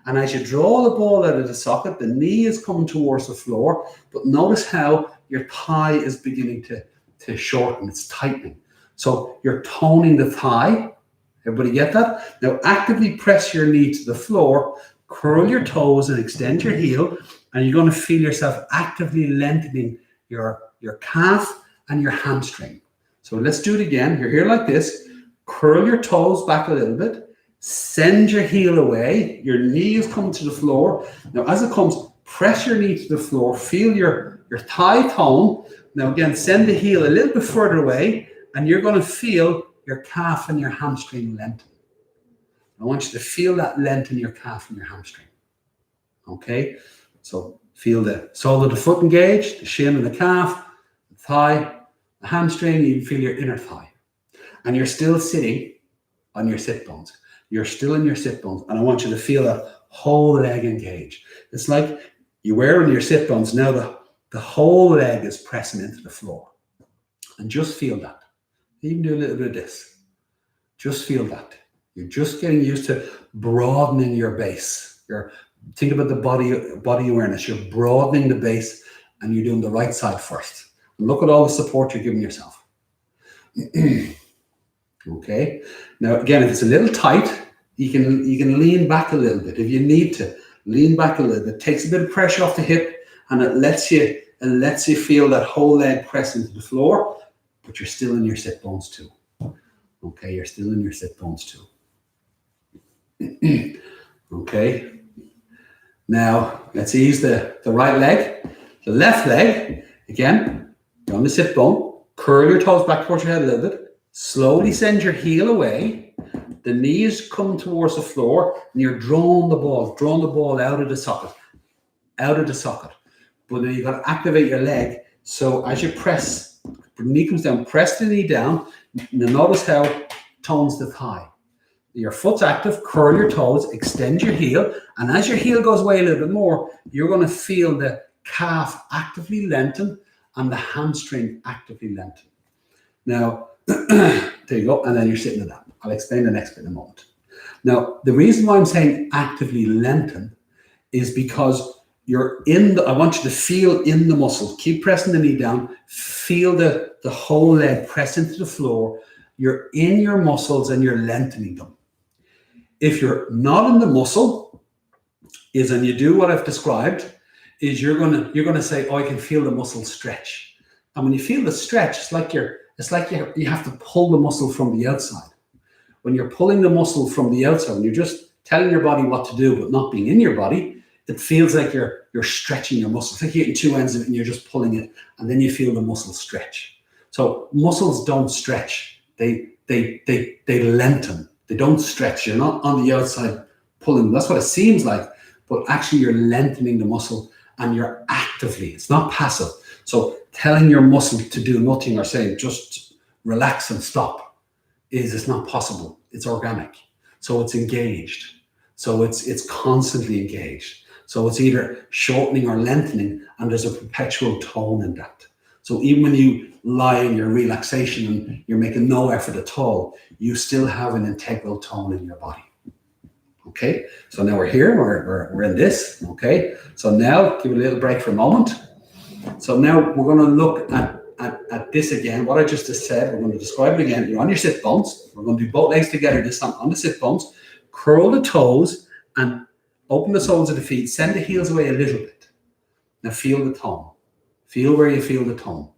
And as you draw the ball out of the socket, the knee is coming towards the floor. But notice how your thigh is beginning to shorten. It's tightening. So you're toning the thigh. Everybody get that? Now actively press your knee to the floor, curl your toes and extend your heel, and you're going to feel yourself actively lengthening your calf and your hamstring. So let's do it again. You're here like this. Curl your toes back a little bit. Send your heel away. Your knee is coming to the floor. Now as it comes, press your knee to the floor. Feel your thigh tone. Now again, send the heel a little bit further away, and you're going to feel your calf and your hamstring lengthen. I want you to feel that length in your calf and your hamstring. Okay? So feel the sole of the foot engaged, the shin and the calf, the thigh, the hamstring, you feel your inner thigh. And you're still sitting on your sit bones. You're still in your sit bones. And I want you to feel that whole leg engaged. It's like you were in your sit bones. Now the whole leg is pressing into the floor. And just feel that. You can do a little bit of this. Just feel that. You're just getting used to broadening your base. Think about the body awareness. You're broadening the base, and you're doing the right side first. And look at all the support you're giving yourself. Okay. Now again, if it's a little tight, you can lean back a little bit. If you need to, lean back a little bit. It takes a bit of pressure off the hip, and it lets you feel that whole leg press into the floor. But you're still in your sit bones too. Okay, you're still in your sit bones too. Okay. Now let's ease the right leg. The left leg, again, you're on the sit bone. Curl your toes back towards your head a little bit. Slowly send your heel away. The knees come towards the floor, and you're drawing the ball out of the socket, But then you've got to activate your leg. So as you press, the knee comes down, press the knee down. Now notice how it tones the thigh. Your foot's active, curl your toes, extend your heel, and as your heel goes away a little bit more, you're going to feel the calf actively lengthen and the hamstring actively lengthen. Now, there you go, and then you're sitting in that. I'll explain the next bit in a moment. Now, the reason why I'm saying actively lengthen is because you're in the, I want you to feel in the muscle. Keep pressing the knee down, feel the whole leg press into the floor. You're in your muscles and you're lengthening them. If you're not in the muscle, and you do what I've described, is you're gonna say, oh, I can feel the muscle stretch. And when you feel the stretch, it's like you have to pull the muscle from the outside. When you're pulling the muscle from the outside, when you're just telling your body what to do, but not being in your body, it feels like you're stretching your muscle. It's like you're getting two ends of it and you're just pulling it, and then you feel the muscle stretch. So muscles don't stretch. They lengthen. They don't stretch. You're not on the outside pulling. That's what it seems like, but actually you're lengthening the muscle and you're actively, it's not passive. So telling your muscle to do nothing or saying just relax and stop it's not possible. It's organic. So it's engaged. So it's constantly engaged. So it's either shortening or lengthening, and there's a perpetual tone in that. So even when you lie in your relaxation and you're making no effort at all, you still have an integral tone in your body. Okay, so now we're here, we're in this. Okay, so now give it a little break for a moment. So now we're going to look at this again. What I just said, we're going to describe it again. You're on your sit bones. We're going to do both legs together this time on the sit bones. Curl the toes and open the soles of the feet. Send the heels away a little bit. Now feel the tone. Feel where you feel the tone.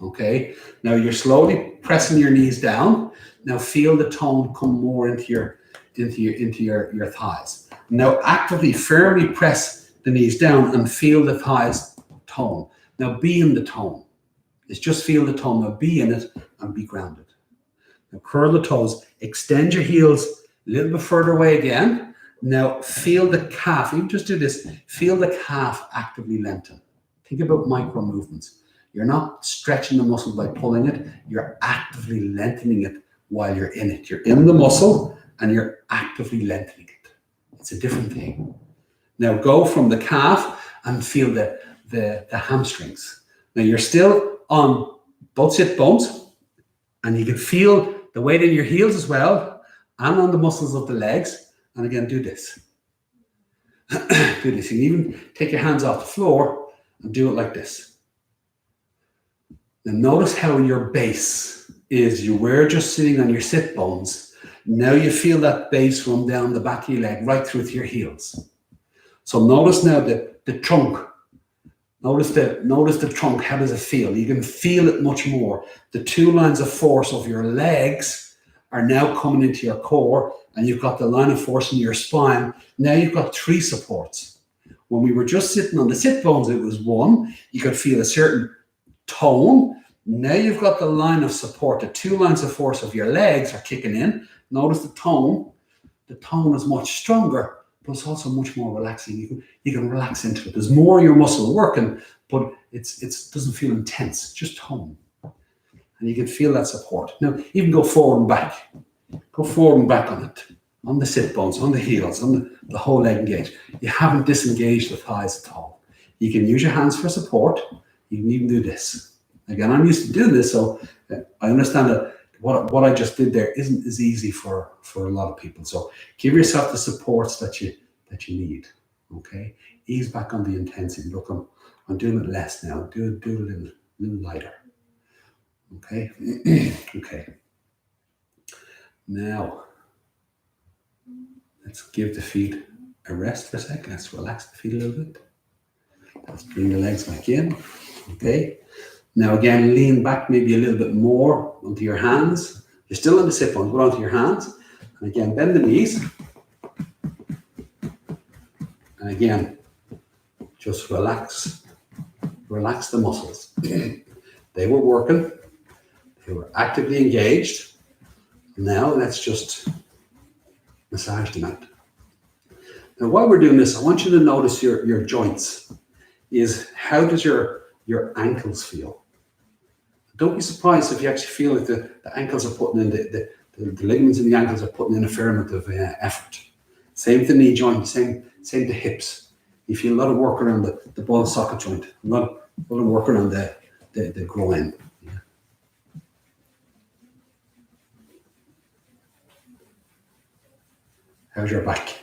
Okay. Now you're slowly pressing your knees down. Now feel the tone come more into your thighs. Now actively, firmly press the knees down and feel the thighs tone. Now be in the tone. It's just feel the tone. Now be in it and be grounded. Now curl the toes. Extend your heels a little bit further away again. Now feel the calf. You just do this. Feel the calf actively lengthen. Think about micro movements. You're not stretching the muscle by pulling it. You're actively lengthening it while you're in it. You're in the muscle and you're actively lengthening it. It's a different thing. Now go from the calf and feel the hamstrings. Now you're still on both sit bones, and you can feel the weight in your heels as well and on the muscles of the legs. And again, do this. Do this. You can even take your hands off the floor and do it like this. Now notice how your base is. You were just sitting on your sit bones. Now you feel that base run down the back of your leg right through to your heels. So notice now the trunk. Notice the trunk. How does it feel? You can feel it much more. The two lines of force of your legs are now coming into your core, and you've got the line of force in your spine. Now you've got three supports. When we were just sitting on the sit bones, it was one. You could feel a certain tone. Now you've got the line of support. The two lines of force of your legs are kicking in. Notice the tone. The tone is much stronger, but it's also much more relaxing. You can relax into it. There's more of your muscle working, but it doesn't feel intense. It's just tone. And you can feel that support. Now, even go forward and back. Go forward and back on it. On the sit bones, on the heels, on the whole leg engaged. You haven't disengaged the thighs at all. You can use your hands for support. You can even do this. Again, I'm used to doing this, so I understand that what I just did there isn't as easy for a lot of people. So give yourself the supports that you need. Okay, ease back on the intensity. Look, I'm doing it less now. Do it a little lighter. Okay, okay. Now let's give the feet a rest for a second. Let's relax the feet a little bit. Let's bring the legs back in. Okay. Now again, lean back maybe a little bit more onto your hands. You're still in the sit bones, but onto your hands. And again, bend the knees. And again, just relax the muscles. They were working. Okay, we're actively engaged. Now let's just massage them out. Now while we're doing this, I want you to notice your joints. How does your ankles feel? Don't be surprised if you actually feel like the ankles are putting in, the ligaments in the ankles are putting in a fair amount of effort. Same with the knee joint, same the hips. You feel a lot of work around the ball and socket joint, a lot of work around the groin. Yeah. How's your back?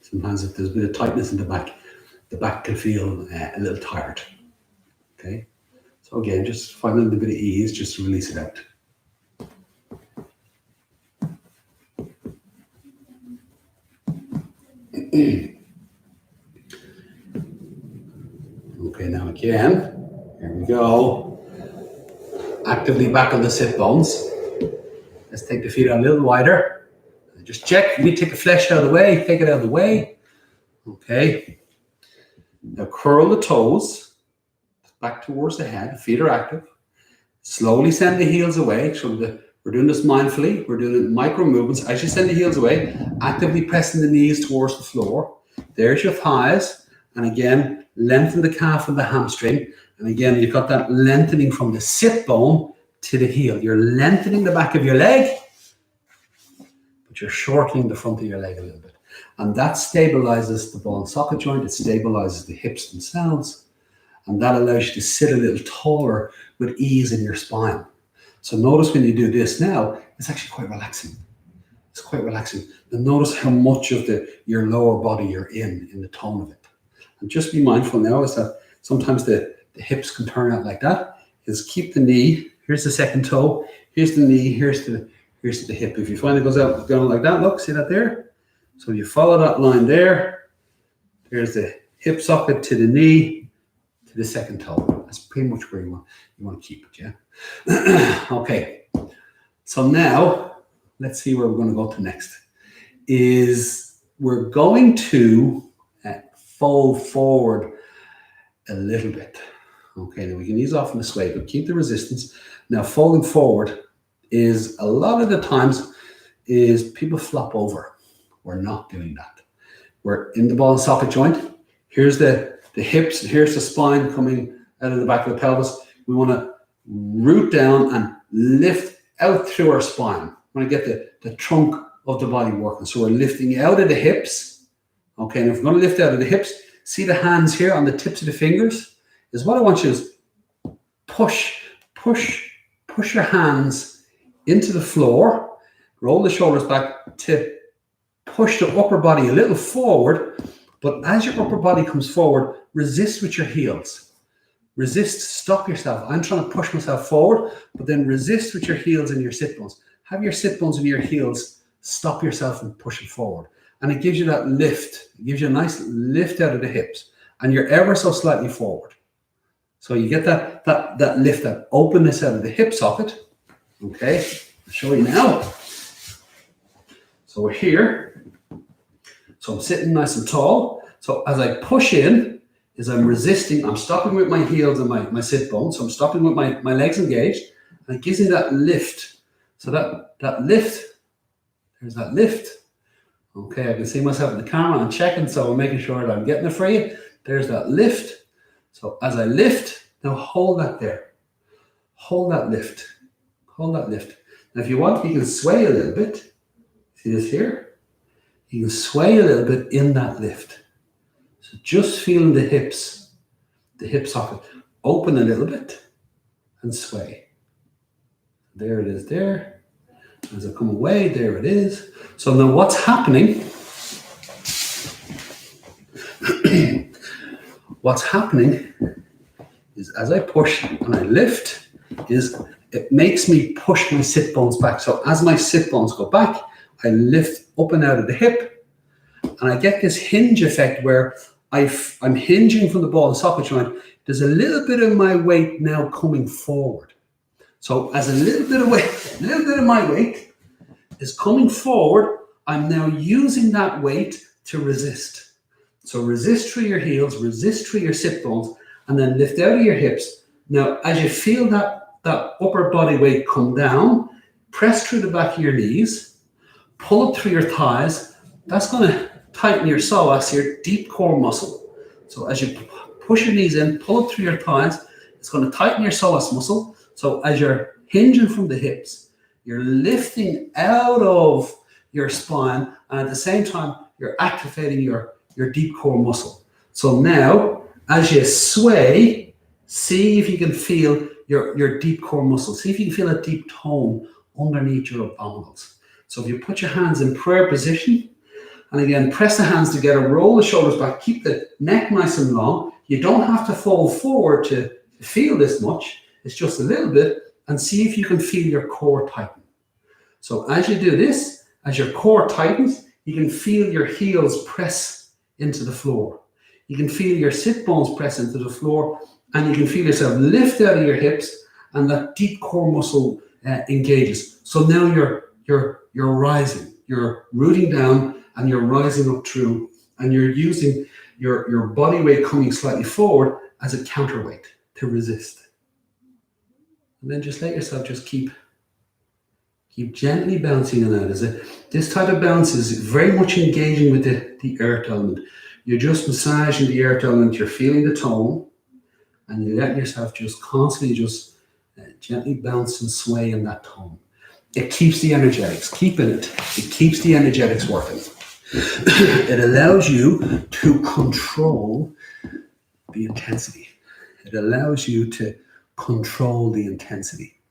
Sometimes if there's a bit of tightness in the back can feel a little tired. Okay, so again, just finding a bit of ease, just to release it out. Okay, now again, here we go. Actively back on the sit bones. Let's take the feet out a little wider. Just check, we take the flesh out of the way, take it out of the way. Okay. Now curl the toes back towards the head, the feet are active. Slowly send the heels away. So we're doing this mindfully, we're doing micro movements. As you send the heels away, actively pressing the knees towards the floor. There's your thighs. And again, lengthen the calf and the hamstring. And again, you've got that lengthening from the sit bone to the heel. You're lengthening the back of your leg, but you're shortening the front of your leg a little bit. And that stabilizes the ball and socket joint. It stabilizes the hips themselves. And that allows you to sit a little taller with ease in your spine. So notice when you do this now, it's actually quite relaxing. It's quite relaxing. And notice how much of your lower body you're in the tone of it. And just be mindful now is that sometimes the hips can turn out like that. Is keep the knee, here's the second toe, here's the knee, here's the hip. If you find it goes out down like that, look, see that there? So you follow that line there. There's the hip socket to the knee, to the second toe. That's pretty much where you want to keep it, yeah? Okay, so now let's see where we're going to go to next. We're going to fold forward a little bit. Okay, now we can ease off in the sway, but keep the resistance. Now folding forward is a lot of the times is people flop over. We're not doing that. We're in the ball and socket joint. Here's the hips, here's the spine coming out of the back of the pelvis. We want to root down and lift out through our spine. We want to get the trunk of the body working. So we're lifting out of the hips. Okay, and if we're going to lift out of the hips, see the hands here on the tips of the fingers? Is what I want you to is push your hands into the floor, roll the shoulders back to push the upper body a little forward, but as your upper body comes forward, resist with your heels. Resist, stop yourself. I'm trying to push myself forward, but then resist with your heels and your sit bones. Have your sit bones and your heels stop yourself from pushing forward. And it gives you that lift. It gives you a nice lift out of the hips. And you're ever so slightly forward. So you get that lift, that openness out of the hip socket. Okay, I'll show you now. So we're here. So I'm sitting nice and tall. So as I push in, I'm resisting, I'm stopping with my heels and my sit bones. So I'm stopping with my legs engaged. And it gives me that lift. So that lift, there's that lift. Okay, I can see myself in the camera. I'm checking, so I'm making sure that I'm getting it for you. There's that lift. So as I lift, now hold that there. Hold that lift. Hold that lift. Now if you want, you can sway a little bit. See this here? You can sway a little bit in that lift. So just feeling the hips, the hip socket, open a little bit and sway. There it is there. As I come away, there it is. So now what's happening? What's happening is as I push and I lift, it makes me push my sit bones back. So as my sit bones go back, I lift up and out of the hip, and I get this hinge effect where I'm hinging from the ball and socket joint. There's a little bit of my weight now coming forward. So as a little bit of my weight is coming forward, I'm now using that weight to resist. So resist through your heels, resist through your sit bones, and then lift out of your hips Now, as you feel that upper body weight come down, press through the back of your knees, pull up through your thighs. That's going to tighten your psoas, your deep core muscle. So as you push your knees in, pull up through your thighs, it's going to tighten your psoas muscle. So as you're hinging from the hips, you're lifting out of your spine, and at the same time, you're activating your deep core muscle. So now, as you sway, see if you can feel your deep core muscle. See if you can feel a deep tone underneath your abdominals. So if you put your hands in prayer position, and again, press the hands together, roll the shoulders back, keep the neck nice and long. You don't have to fold forward to feel this much. It's just a little bit, and see if you can feel your core tighten. So as you do this, as your core tightens, you can feel your heels press into the floor. You can feel your sit bones press into the floor, and you can feel yourself lift out of your hips, and that deep core muscle engages. So now you're rising, you're rooting down, and you're rising up through, and you're using your body weight coming slightly forward as a counterweight to resist. And then just let yourself just keep gently bouncing in and out. This type of bounce is very much engaging with the earth element. You're just massaging the earth element, you're feeling the tone, and you're letting yourself just constantly just gently bounce and sway in that tone. It keeps the energetics, keeping it. It keeps the energetics working. It allows you to control the intensity. It allows you to control the intensity.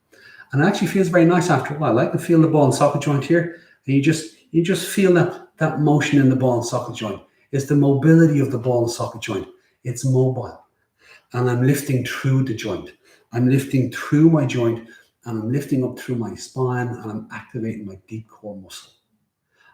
And it actually feels very nice after a while. I can feel the ball and socket joint here, and you just feel that motion in the ball and socket joint. It's the mobility of the ball and socket joint. It's mobile. And I'm lifting through the joint. I'm lifting through my joint, and I'm lifting up through my spine, and I'm activating my deep core muscle.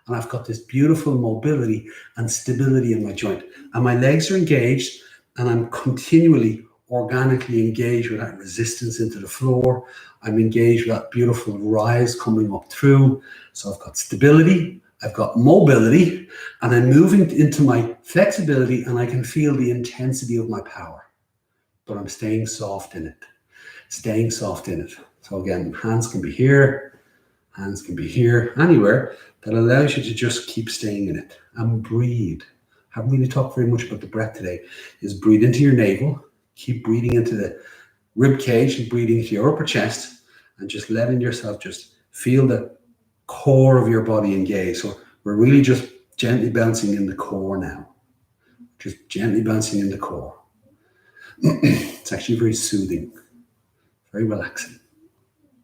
And I've got this beautiful mobility and stability in my joint. And my legs are engaged, and I'm continually organically engaged with that resistance into the floor. I'm engaged with that beautiful rise coming up through. So I've got stability, I've got mobility, and I'm moving into my flexibility, and I can feel the intensity of my power. But I'm staying soft in it, So again, hands can be here, hands can be here, anywhere that allows you to just keep staying in it and breathe. I haven't really talked very much about the breath today. Is breathe into your navel, keep breathing into the rib cage and breathing into your upper chest, and just letting yourself just feel the core of your body engage. So we're really just gently bouncing in the core now. Just gently bouncing in the core. It's actually very soothing, very relaxing,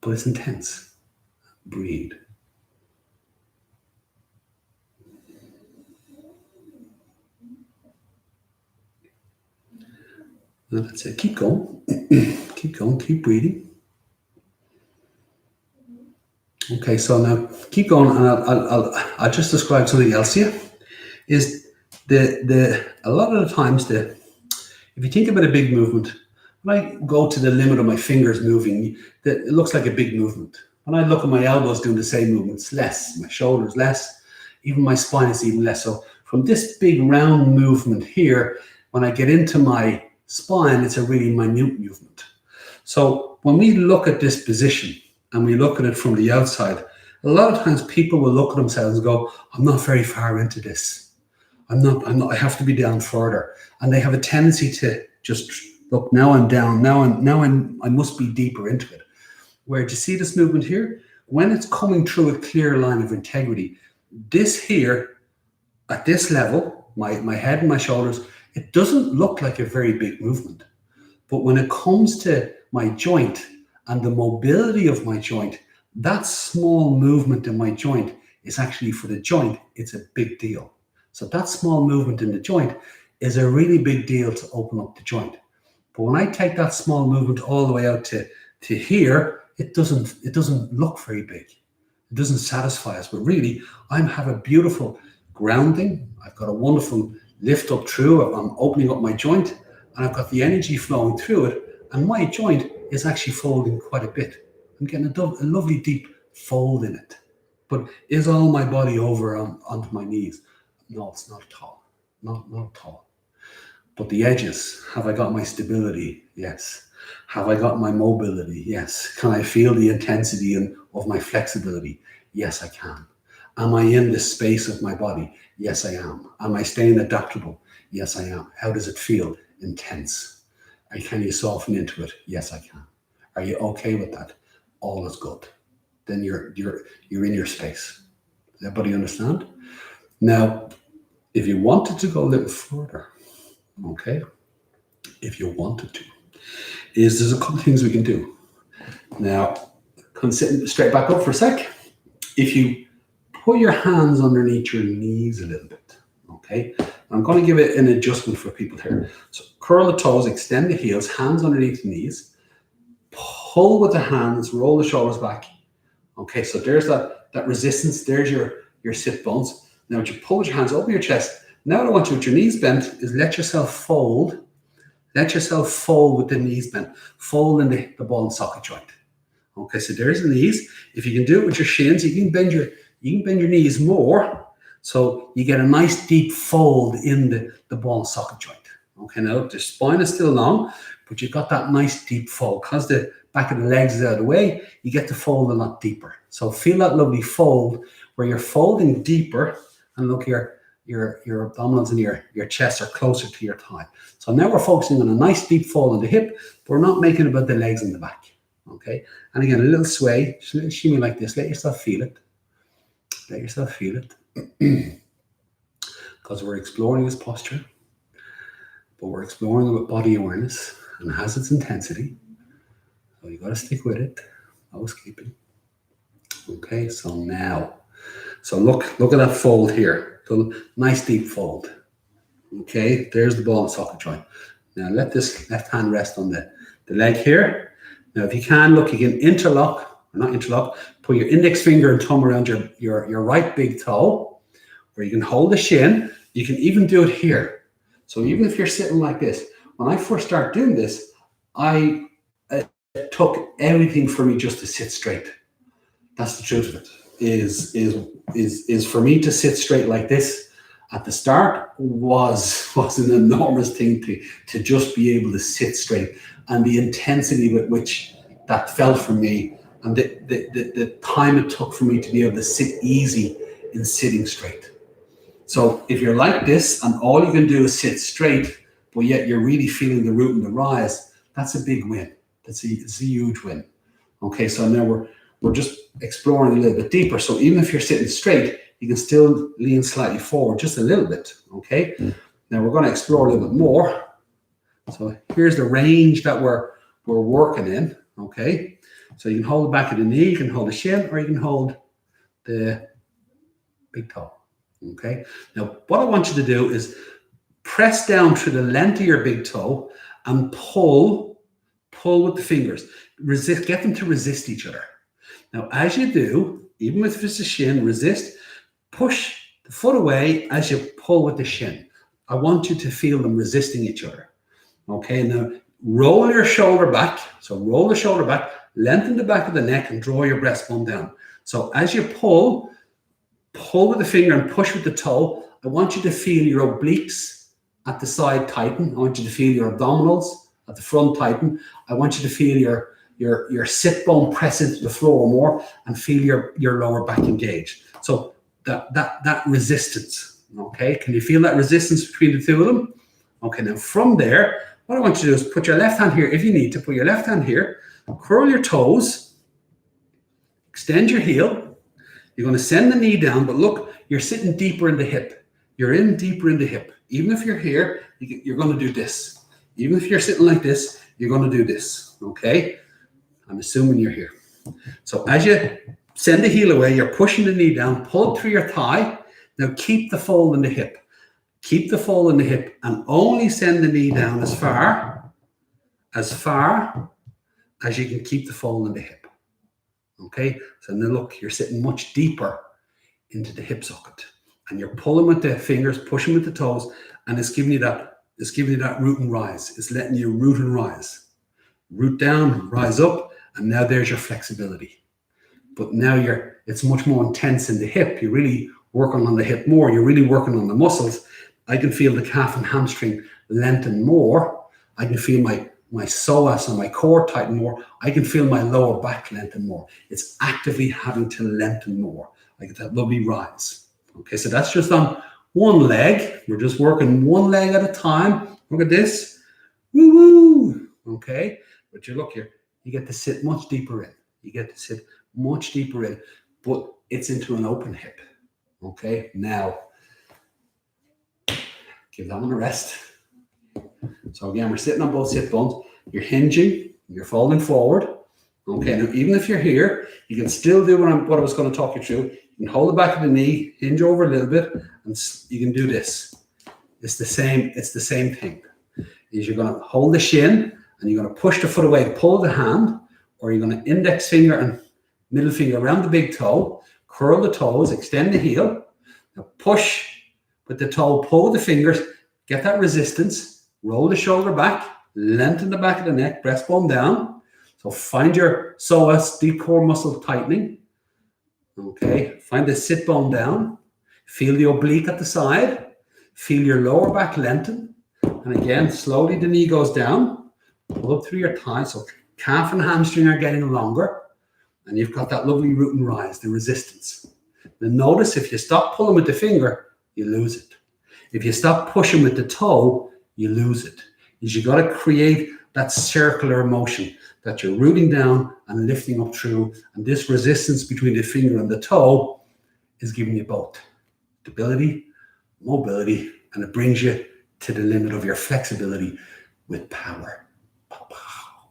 but it's intense. Breathe. And that's it. Keep going. Keep going. Keep breathing. Okay, so now keep going, and I'll just describe something else here. Is a lot of the times if you think about a big movement, when I go to the limit of my fingers moving, it looks like a big movement. When I look at my elbows doing the same movements, less. My shoulders less. Even my spine is even less. So from this big round movement here, when I get into my spine, it's a really minute movement. So when we look at this position and we look at it from the outside, a lot of times people will look at themselves and go, I'm not very far into this. I'm not, I have to be down further. And they have a tendency to just look, now I'm down, I must be deeper into it. Where do you see this movement here? When it's coming through a clear line of integrity, this here, at this level, my head and my shoulders, it doesn't look like a very big movement. But when it comes to my joint and the mobility of my joint, that small movement in my joint is actually, for the joint, it's a big deal. So that small movement in the joint is a really big deal to open up the joint. But when I take that small movement all the way out to here, it doesn't look very big. It doesn't satisfy us. But really, I have a beautiful grounding. I've got a wonderful lift up through. I'm opening up my joint, and I've got the energy flowing through it. And my joint is actually folding quite a bit. I'm getting a lovely deep fold in it. But is all my body over onto my knees? No, it's not at all. Not at all. But the edges, have I got my stability? Yes. Have I got my mobility? Yes. Can I feel the intensity of my flexibility? Yes, I can. Am I in the space of my body? Yes, I am. Am I staying adaptable? Yes, I am. How does it feel? Intense. Can you soften into it? Yes, I can. Are you okay with that? All is good. Then you're in your space. Does everybody understand? Now, if you wanted to go a little further, okay, if you wanted to, there's a couple of things we can do. Now, come sit straight back up for a sec. If you put your hands underneath your knees a little bit, okay? I'm going to give it an adjustment for people here. So curl the toes, extend the heels, hands underneath the knees, pull with the hands, roll the shoulders back. Okay, so there's that resistance. There's your sit bones. Now, as you pull with your hands over your chest, now what I want you with your knees bent is let yourself fold. Let yourself fold with the knees bent. Fold in the ball and socket joint. Okay, so there's the knees. If you can do it with your shins, you can bend your knees more, so you get a nice deep fold in the ball and socket joint. Okay, now the spine is still long, but you've got that nice deep fold. Because the back of the legs is out of the way, you get to fold a lot deeper. So feel that lovely fold where you're folding deeper, and look, your abdominals and your chest are closer to your thigh. So now we're focusing on a nice deep fold in the hip, but we're not making it about the legs and the back. Okay, and again, a little sway, just a little shimmy like this. Let yourself feel it. Let yourself feel it. Because we're exploring this posture, but we're exploring it with body awareness, and it has its intensity. So you got to stick with it. No escaping. Okay, so now, look at that fold here. So nice deep fold. Okay, there's the ball and socket joint. Now let this left hand rest on the leg here. Now, if you can, look, you can put your index finger and thumb around your right big toe, or you can hold the shin. You can even do it here. So even if you're sitting like this, when I first started doing this, it took everything for me just to sit straight. That's the truth of it, is for me to sit straight like this at the start was an enormous thing to just be able to sit straight, and the intensity with which that felt for me, and the time it took for me to be able to sit easy in sitting straight. So if you're like this and all you can do is sit straight, but yet you're really feeling the root and the rise, that's a big win. It's a huge win. Okay, so now we're just exploring a little bit deeper. So even if you're sitting straight, you can still lean slightly forward, just a little bit. Okay. Now we're going to explore a little bit more. So here's the range that we're working in. Okay. So you can hold the back of the knee, you can hold the shin, or you can hold the big toe. Okay. Now what I want you to do is press down through the length of your big toe and pull with the fingers. Get them to resist each other. Now, as you do, even if it's a shin, resist, push the foot away as you pull with the shin. I want you to feel them resisting each other. Okay, now roll your shoulder back. So roll the shoulder back, lengthen the back of the neck, and draw your breastbone down. So as you pull with the finger and push with the toe, I want you to feel your obliques at the side tighten. I want you to feel your abdominals at the front tighten. I want you to feel your sit bone press into the floor more, and feel your lower back engage. So that resistance, okay? Can you feel that resistance between the two of them? Okay, now from there, what I want you to do is put your left hand here. If you need to, put your left hand here, curl your toes, extend your heel. You're going to send the knee down, but look, you're sitting deeper in the hip. You're in deeper in the hip. Even if you're here, you're going to do this. Even if you're sitting like this, you're going to do this, okay? I'm assuming you're here. So as you send the heel away, you're pushing the knee down, pull it through your thigh. Now keep the fold in the hip. Keep the fold in the hip, and only send the knee down as far as you can keep the fold in the hip. Okay? So now look, you're sitting much deeper into the hip socket, and you're pulling with the fingers, pushing with the toes, and it's giving you that root and rise. It's letting you root and rise. Root down, rise up, and now there's your flexibility. But now it's much more intense in the hip. You're really working on the hip more. You're really working on the muscles. I can feel the calf and hamstring lengthen more. I can feel my psoas and my core tighten more. I can feel my lower back lengthen more. It's actively having to lengthen more. I get that lovely rise. Okay, so that's just on one leg. We're just working one leg at a time. Look at this. Woo woo. Okay, but you look here, you get to sit much deeper in. You get to sit much deeper in, but it's into an open hip. Okay, now give that one a rest. So again, we're sitting on both sit bones. You're hinging, you're folding forward. Okay, now even if you're here, you can still do what I was going to talk you through. You can hold the back of the knee, hinge over a little bit, and you can do this. It's the same thing. Is you're going to hold the shin and you're going to push the foot away to pull the hand, or you're going to index finger and middle finger around the big toe, curl the toes, extend the heel. Now push with the toe, pull the fingers, get that resistance, roll the shoulder back, lengthen the back of the neck, breastbone down. So find your psoas, deep core muscle tightening. Okay, find the sit bone down. Feel the oblique at the side. Feel your lower back lengthen. And again, slowly the knee goes down. Pull up through your thigh. So calf and hamstring are getting longer. And you've got that lovely root and rise, the resistance. Now notice if you stop pulling with the finger, you lose it. If you stop pushing with the toe, you lose it. You got to create that circular motion that you're rooting down and lifting up through. And this resistance between the finger and the toe is giving you both stability, mobility, and it brings you to the limit of your flexibility with power.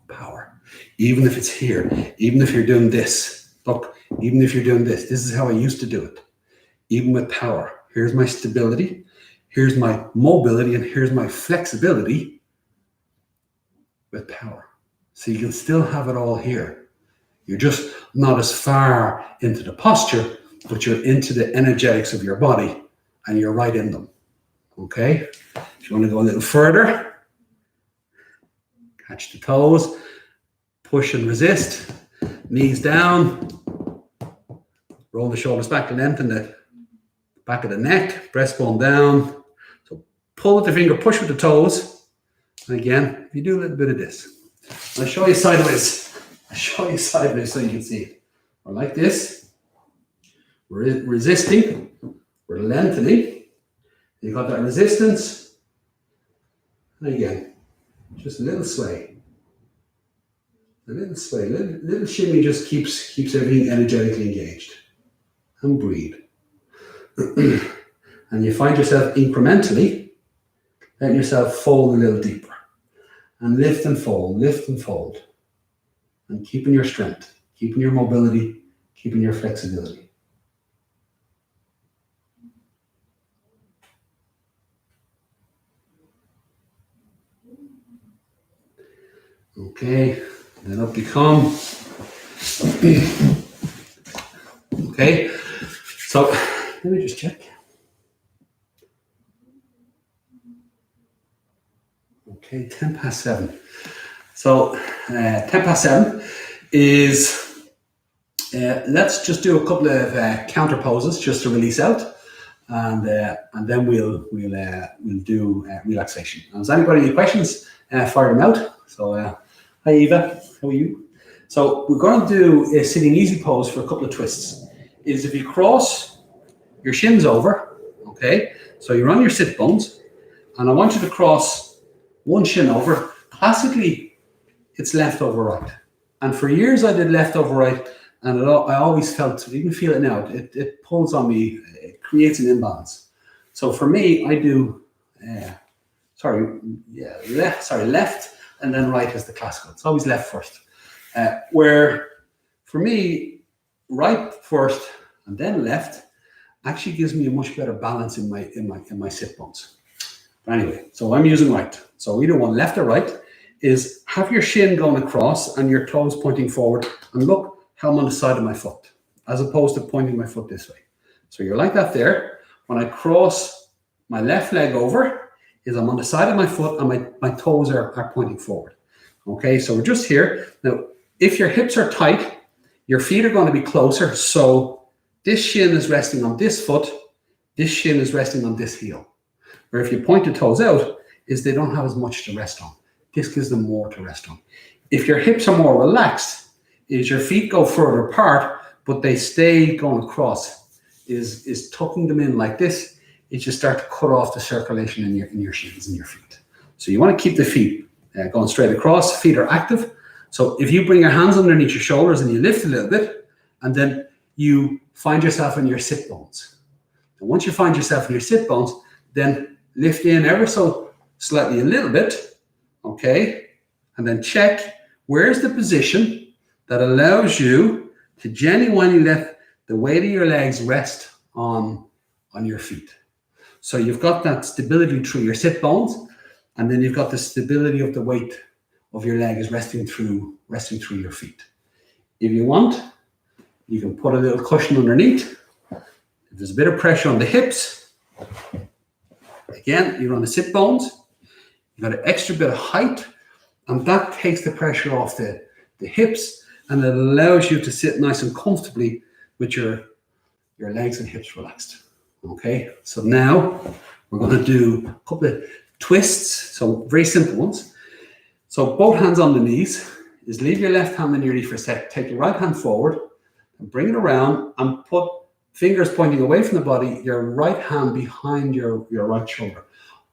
Power. Even if it's here, even if you're doing this, look, even if you're doing this is how I used to do it. Even with power, here's my stability, here's my mobility, and here's my flexibility with power. So you can still have it all here. You're just not as far into the posture, but you're into the energetics of your body and you're right in them. Okay? If you want to go a little further, catch the toes, push and resist, knees down, roll the shoulders back to lengthen the back of the neck, breastbone down. So pull with the finger, push with the toes. And again, you do a little bit of this. I'll show you sideways. I'll show you sideways so you can see it. Or like this. We're resisting. We're lengthening. You got that resistance. And again, just a little sway. A little sway. Little shimmy just keeps everything energetically engaged. And breathe. And you find yourself incrementally letting yourself fold a little deeper. And lift and fold, and keeping your strength, keeping your mobility, keeping your flexibility. Okay, then up you come. Okay, so let me just check. Okay, 7:10. So 7:10 is, let's just do a couple of counter poses just to release out, and then we'll do relaxation. Now, has anybody any questions? Fire them out. So, hi Eva, how are you? So we're going to do a sitting easy pose for a couple of twists. Is if you cross your shins over, okay? So you're on your sit bones, and I want you to cross one shin over. Classically, it's left over right. And for years I did left over right, and I always felt, you can feel it now, it pulls on me, it creates an imbalance. So for me, I do, left and then right is the classical. It's always left first. Where for me, right first and then left actually gives me a much better balance in my sit bones. But anyway, so I'm using right. So either one, left or right, is have your shin going across and your toes pointing forward, and look how I'm on the side of my foot, as opposed to pointing my foot this way. So you're like that there. When I cross my left leg over, is I'm on the side of my foot and my toes are pointing forward. Okay, so we're just here. Now, if your hips are tight, your feet are going to be closer. So this shin is resting on this foot, this shin is resting on this heel. Where if you point the toes out, is they don't have as much to rest on. this gives them more to rest on. If your hips are more relaxed, is your feet go further apart, but they stay going across, is tucking them in like this, it just start to cut off the circulation in your shins and your feet. So you want to keep the feet going straight across. Feet are active. So if you bring your hands underneath your shoulders and you lift a little bit, and then you find yourself in your sit bones. And once you find yourself in your sit bones, then lift in ever so slightly a little bit, okay? And then check where's the position that allows you to genuinely let the weight of your legs rest on your feet. So you've got that stability through your sit bones, and then you've got the stability of the weight of your legs resting through your feet. If you want, you can put a little cushion underneath. If there's a bit of pressure on the hips, again, you're on the sit bones, you've got an extra bit of height, and that takes the pressure off the hips, and it allows you to sit nice and comfortably with your legs and hips relaxed. Okay, so now we're going to do a couple of twists, so very simple ones. So both hands on the knees, is leave your left hand on your knee for a sec, take your right hand forward and bring it around and put fingers pointing away from the body, your right hand behind your right shoulder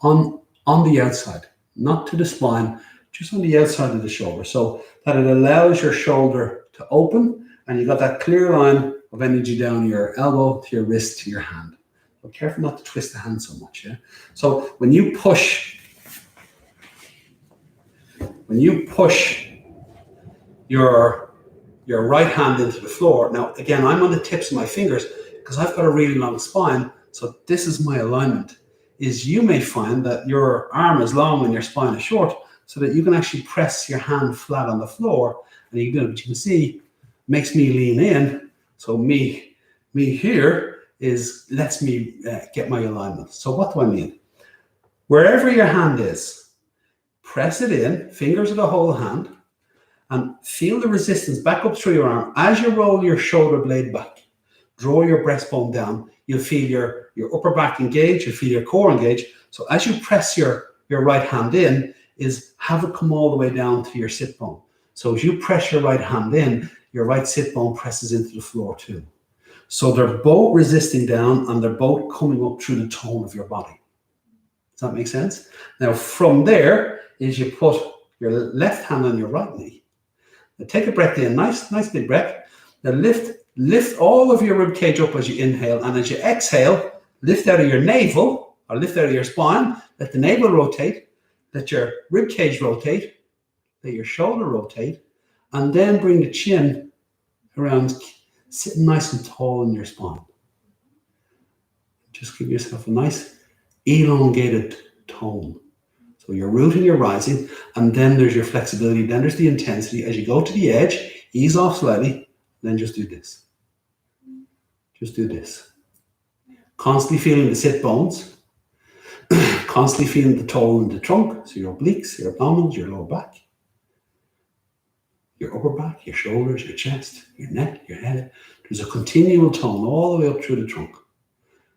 on the outside, not to the spine, just on the outside of the shoulder, so that it allows your shoulder to open and you got that clear line of energy down your elbow to your wrist to your hand. But careful not to twist the hand so much, yeah? So when you push your right hand into the floor, now again, I'm on the tips of my fingers because I've got a really long spine, so this is my alignment, is you may find that your arm is long and your spine is short, so that you can actually press your hand flat on the floor, and you can see, makes me lean in, so me here lets me get my alignment. So what do I mean? Wherever your hand is, press it in, fingers of the whole hand, and feel the resistance back up through your arm. As you roll your shoulder blade back, draw your breastbone down, you'll feel your upper back engage, you'll feel your core engage. So as you press your right hand in, is have it come all the way down to your sit bone. So as you press your right hand in, your right sit bone presses into the floor too. So they're both resisting down and they're both coming up through the tone of your body. Does that make sense? Now from there is you put your left hand on your right knee. Now take a breath in, nice big breath. Now lift all of your rib cage up as you inhale, and as you exhale, lift out of your navel or lift out of your spine, let the navel rotate, let your rib cage rotate, let your shoulder rotate, and then bring the chin around, sitting nice and tall in your spine. Just give yourself a nice elongated tone. So you're rooting, you're rising, and then there's your flexibility, then there's the intensity. As you go to the edge, ease off slightly, then just do this. Just do this. Constantly feeling the sit bones, constantly feeling the toe and the trunk, so your obliques, your abdominals, your lower back, your upper back, your shoulders, your chest, your neck, your head. There's a continual tone all the way up through the trunk.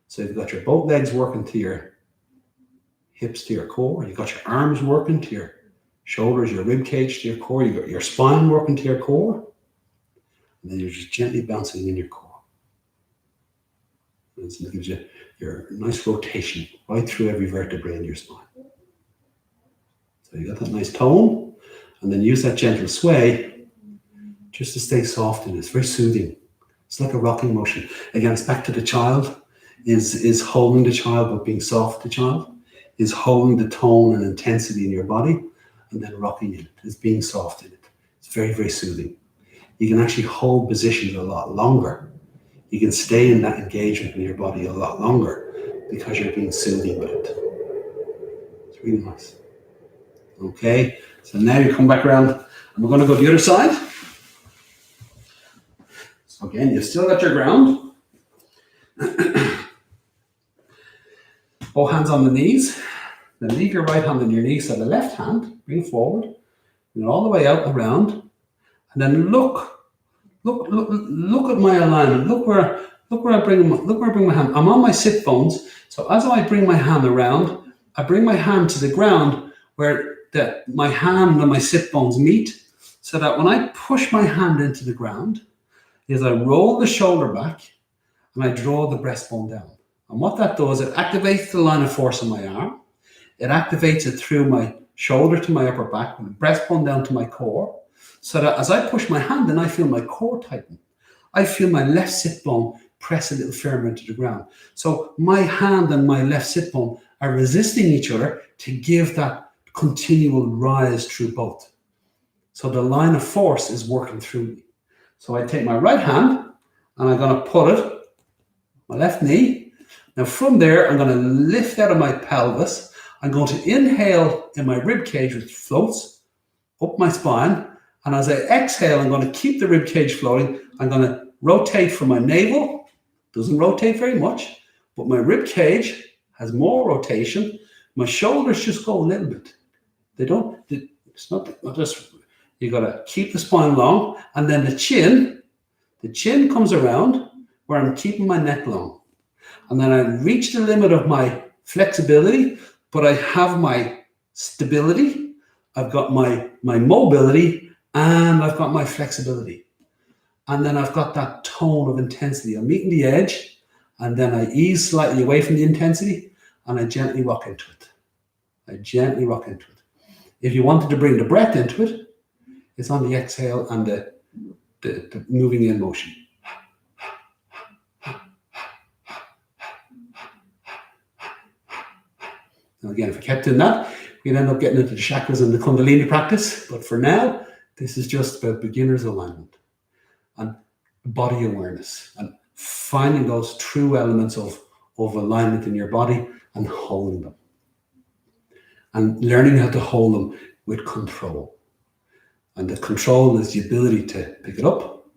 So you've got your both legs working to your hips to your core. You've got your arms working to your shoulders, your rib cage to your core. You've got your spine working to your core. And then you're just gently bouncing in your core. And so it gives you your nice rotation right through every vertebrae in your spine. So you got that nice tone, and then use that gentle sway just to stay soft in it. It's very soothing. It's like a rocking motion. Again, it's back to the child, is holding the child but being soft to child, is holding the tone and intensity in your body and then rocking it. It's being soft in it. It's very, very soothing. You can actually hold positions a lot longer. You can stay in that engagement in your body a lot longer because you're being soothing with it. It's really nice. Okay, so now you come back around and we're going to go the other side. So again, you've still got your ground. Both hands on the knees. Then leave your right hand on your knee, so the left hand, bring it forward, bring it all the way out and around, and then look at my alignment. Look where I bring my hand. I'm on my sit bones, so as I bring my hand around, I bring my hand to the ground where that my hand and my sit bones meet, so that when I push my hand into the ground, is I roll the shoulder back and I draw the breastbone down. And what that does, it activates the line of force in my arm. It activates it through my shoulder to my upper back, and the breastbone down to my core, so that as I push my hand in, I feel my core tighten. I feel my left sit bone press a little firmer into the ground. So my hand and my left sit bone are resisting each other to give that continual rise through both. So the line of force is working through me. So I take my right hand and I'm going to put it, my left knee. Now from there, I'm going to lift out of my pelvis. I'm going to inhale in my rib cage, which floats up my spine. And as I exhale, I'm going to keep the rib cage floating. I'm going to rotate from my navel. Doesn't rotate very much, but my rib cage has more rotation. My shoulders just go a little bit. They don't, it's not just, you got to keep the spine long. And then the chin comes around where I'm keeping my neck long. And then I reach the limit of my flexibility, but I have my stability. I've got my mobility, and I've got my flexibility. And then I've got that tone of intensity. I'm meeting the edge, and then I ease slightly away from the intensity, and I gently rock into it. If you wanted to bring the breath into it, it's on the exhale and the moving in motion. Now again, if I kept doing that, we'd end up getting into the chakras and the Kundalini practice. But for now, this is just about beginner's alignment and body awareness and finding those true elements of alignment in your body and holding them. And learning how to hold them with control. And the control is the ability to pick it up,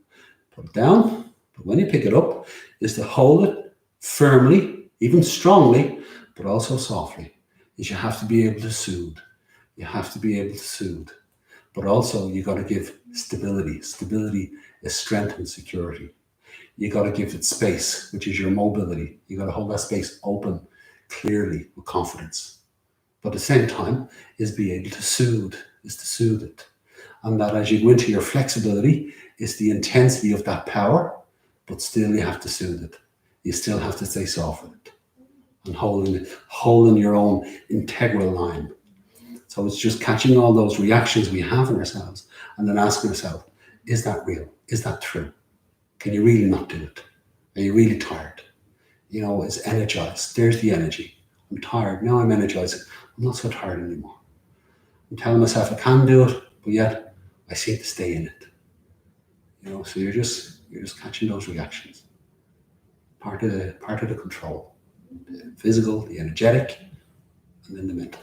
put it down. But when you pick it up, is to hold it firmly, even strongly, but also softly. Is you have to be able to soothe. But also you got to give stability. Stability is strength and security. You got to give it space, which is your mobility. You got to hold that space open, clearly, with confidence. But at the same time, is be able to soothe it. And that as you go into your flexibility, is the intensity of that power, but still you have to soothe it. You still have to stay soft with it. And holding your own integral line. So it's just catching all those reactions we have in ourselves and then asking ourselves, is that real? Is that true? Can you really not do it? Are you really tired? You know, it's energized. There's the energy. I'm tired. Now I'm energized. I'm not so tired anymore. I'm telling myself I can do it, but yet I seem to stay in it. You know, so you're just catching those reactions. Part of the control. The physical, the energetic, and then the mental.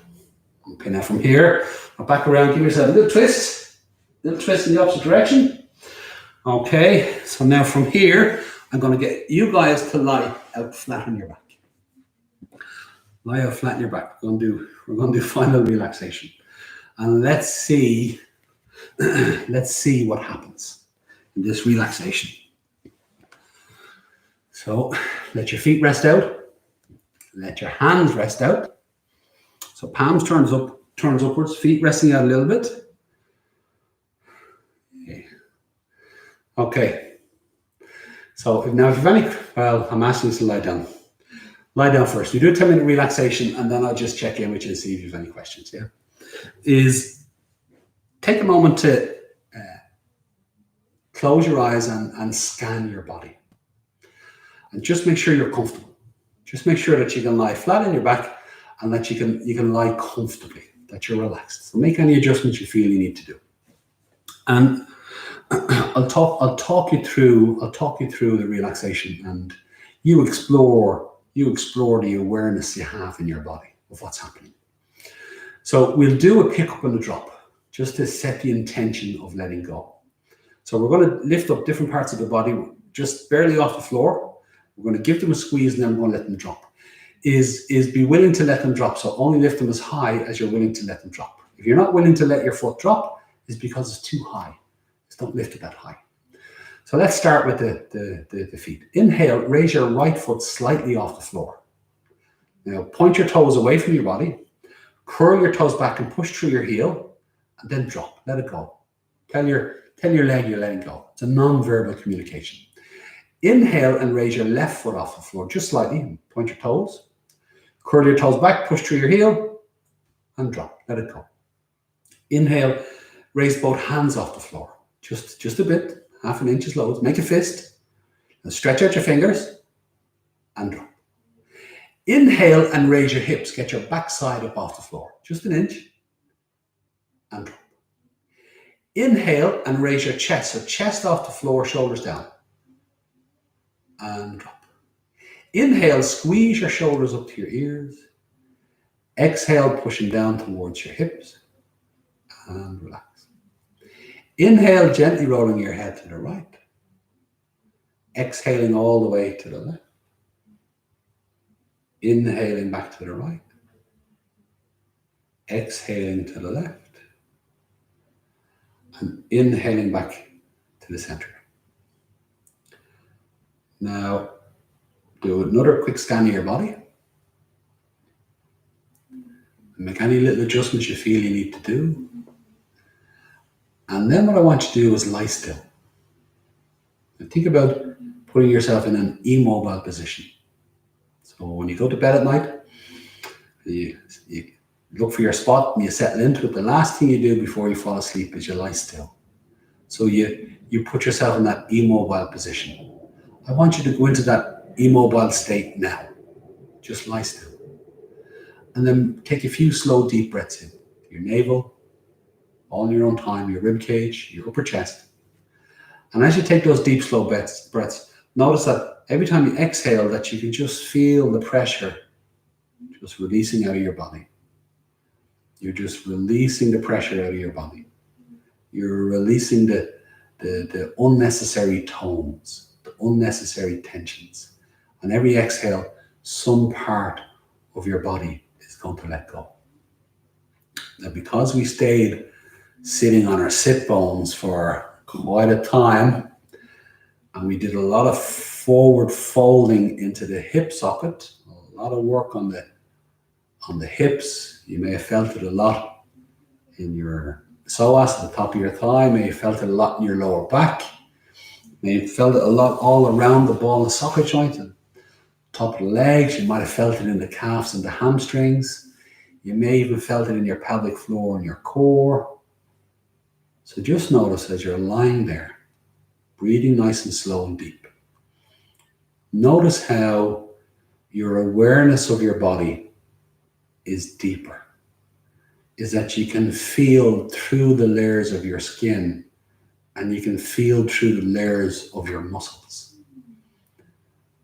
Okay, now from here, I'll back around, give yourself a little twist in the opposite direction. Okay, so now from here, I'm going to get you guys to lie out flat on your back. Lie out flat on your back. We're going to do final relaxation. And let's see what happens in this relaxation. So let your feet rest out. Let your hands rest out. So palms turns upwards, feet resting out a little bit. Okay. So now if you've any, well, I'm asking you to lie down. Lie down first. We do a 10-minute relaxation and then I'll just check in with you and see if you have any questions. Yeah. Is take a moment to close your eyes and scan your body. And just make sure you're comfortable. Just make sure that you can lie flat on your back and that you can lie comfortably, that you're relaxed. So make any adjustments you feel you need to do. And I'll talk you through the relaxation, and you explore the awareness you have in your body of what's happening. So we'll do a pick up and a drop just to set the intention of letting go. So we're going to lift up different parts of the body just barely off the floor. We're going to give them a squeeze and then we're going to let them drop. Is be willing to let them drop. So only lift them as high as you're willing to let them drop. If you're not willing to let your foot drop, it's because it's too high. Just don't lift it that high. So let's start with the feet. Inhale, raise your right foot slightly off the floor. Now point your toes away from your body. Curl your toes back and push through your heel, and then drop. Let it go. Tell your leg you're letting go. It's a non-verbal communication. Inhale and raise your left foot off the floor just slightly. Point your toes. Curl your toes back, push through your heel, and drop. Let it go. Inhale, raise both hands off the floor. Just a bit, half an inch is low. Make a fist, and stretch out your fingers, and drop. Inhale and raise your hips. Get your backside up off the floor. Just an inch, and drop. Inhale and raise your chest. So chest off the floor, shoulders down, and drop. Inhale, squeeze your shoulders up to your ears. Exhale, pushing down towards your hips, and relax. Inhale, gently rolling your head to the right. Exhaling all the way to the left. Inhaling back to the right. Exhaling to the left. And inhaling back to the center. Now, do another quick scan of your body. Make any little adjustments you feel you need to do. And then what I want you to do is lie still. And think about putting yourself in an immobile position. So when you go to bed at night, you look for your spot and you settle into it. The last thing you do before you fall asleep is you lie still. So you put yourself in that immobile position. I want you to go into that immobile state now. Just lie still. And then take a few slow, deep breaths in. Your navel, all in your own time, your rib cage, your upper chest. And as you take those deep, slow breaths, notice that every time you exhale, that you can just feel the pressure just releasing out of your body. You're just releasing the pressure out of your body. You're releasing the unnecessary tones, the unnecessary tensions. On every exhale, some part of your body is going to let go. Now, because we stayed sitting on our sit bones for quite a time, and we did a lot of forward folding into the hip socket, a lot of work on the hips. You may have felt it a lot in your psoas at the top of your thigh. You may have felt it a lot in your lower back. You may have felt it a lot all around the ball and socket joint and top of the legs. You might have felt it in the calves and the hamstrings. You may even felt it in your pelvic floor and your core. So just notice as you're lying there, breathing nice and slow and deep. Notice how your awareness of your body is deeper. Is that you can feel through the layers of your skin and you can feel through the layers of your muscles.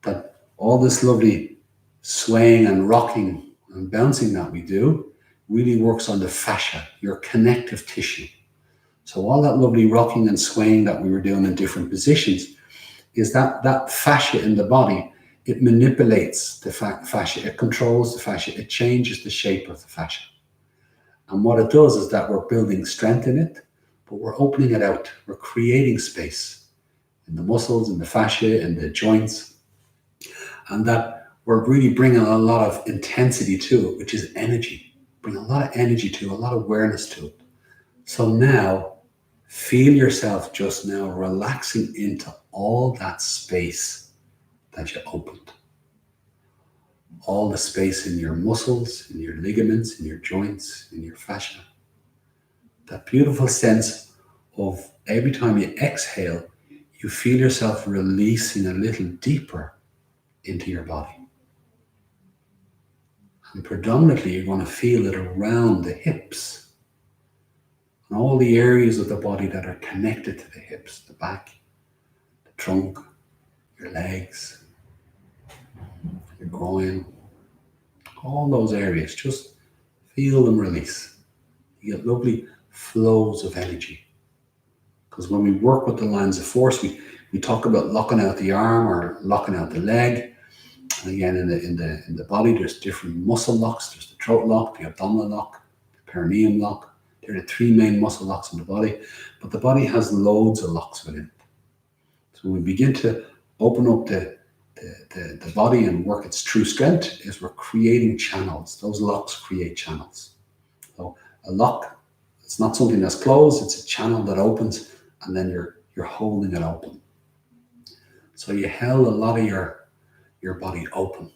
That all this lovely swaying and rocking and bouncing that we do really works on the fascia, your connective tissue. So all that lovely rocking and swaying that we were doing in different positions is that fascia in the body. It manipulates the fascia, it controls the fascia, it changes the shape of the fascia. And what it does is that we're building strength in it, but we're opening it out. We're creating space in the muscles, in the fascia, in the joints, and that we're really bringing a lot of intensity to it, which is energy. Bring a lot of energy to it, a lot of awareness to it. So now, feel yourself just now relaxing into all that space that you opened. All the space in your muscles, in your ligaments, in your joints, in your fascia. That beautiful sense of every time you exhale, you feel yourself releasing a little deeper into your body. And predominantly, you're going to feel it around the hips and all the areas of the body that are connected to the hips, the back, the trunk, your legs, your groin, all those areas. Just feel them release. You get lovely flows of energy. Because when we work with the lines of force, we talk about locking out the arm or locking out the leg. And again, in the body, there's different muscle locks. There's the throat lock, the abdominal lock, the perineum lock. There are the three main muscle locks in the body. But the body has loads of locks within it. So when we begin to open up the body and work its true strength, is we're creating channels. Those locks create channels. So a lock, it's not something that's closed, it's a channel that opens, and then you're holding it open. So you held a lot of your body open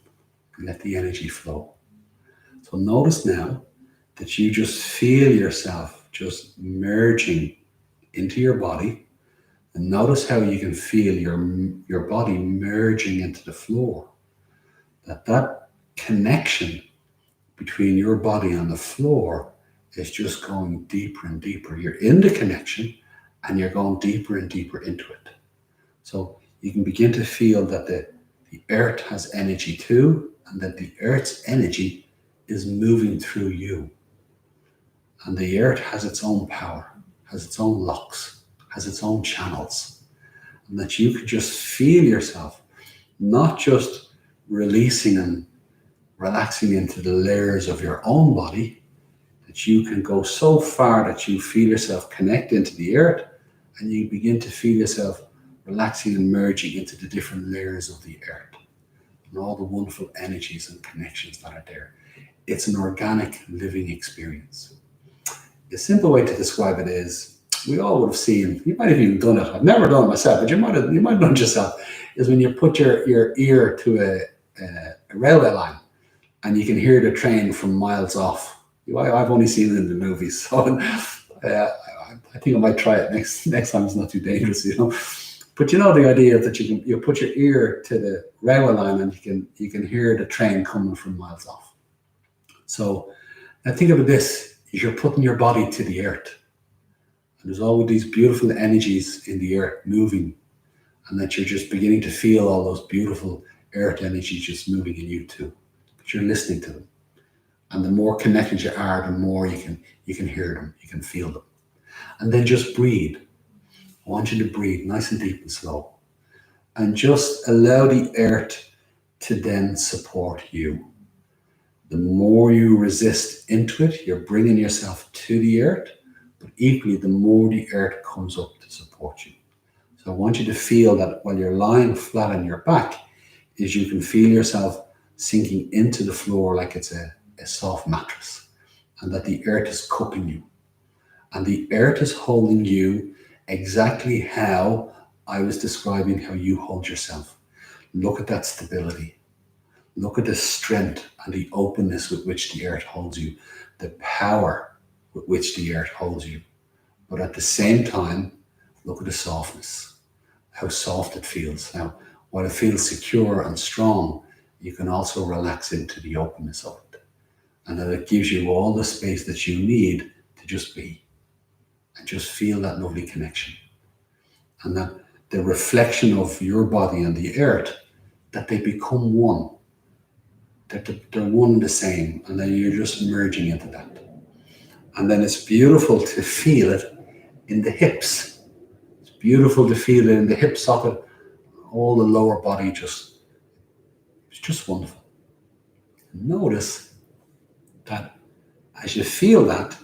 and let the energy flow. So notice now that you just feel yourself just merging into your body, and notice how you can feel your body merging into the floor. That connection between your body and the floor is just going deeper and deeper. You're in the connection and you're going deeper and deeper into it. So you can begin to feel that the earth has energy too, and that the earth's energy is moving through you. And the earth has its own power, has its own locks, has its own channels. And that you could just feel yourself, not just releasing and relaxing into the layers of your own body, that you can go so far that you feel yourself connect into the earth, and you begin to feel yourself relaxing and merging into the different layers of the earth and all the wonderful energies and connections that are there. It's an organic living experience. The simple way to describe it is, we all would have seen, you might have even done it, I've never done it myself, but you might have done it yourself, is when you put your ear to a railway line and you can hear the train from miles off. I've only seen it in the movies, so I think I might try it next time. It's not too dangerous, But you know the idea that you put your ear to the railway line and you can hear the train coming from miles off. So now think of this: you're putting your body to the earth, and there's all these beautiful energies in the earth moving, and that you're just beginning to feel all those beautiful earth energies just moving in you too. But you're listening to them, and the more connected you are, the more you can hear them, you can feel them, and then just breathe. I want you to breathe nice and deep and slow, and just allow the earth to then support you. The more you resist into it, you're bringing yourself to the earth, but equally, the more the earth comes up to support you. So I want you to feel that while you're lying flat on your back, is you can feel yourself sinking into the floor like it's a soft mattress, and that the earth is cupping you, and the earth is holding you exactly how I was describing how you hold yourself. Look at that stability. Look at the strength and the openness with which the earth holds you, the power with which the earth holds you. But at the same time, look at the softness, how soft it feels. Now, while it feels secure and strong, you can also relax into the openness of it. And that it gives you all the space that you need to just be and just feel that lovely connection. And that the reflection of your body and the earth, that they become one, that they're one and the same, and then you're just merging into that. And then it's beautiful to feel it in the hips. It's beautiful to feel it in the hip socket, all the lower body it's just wonderful. Notice that as you feel that,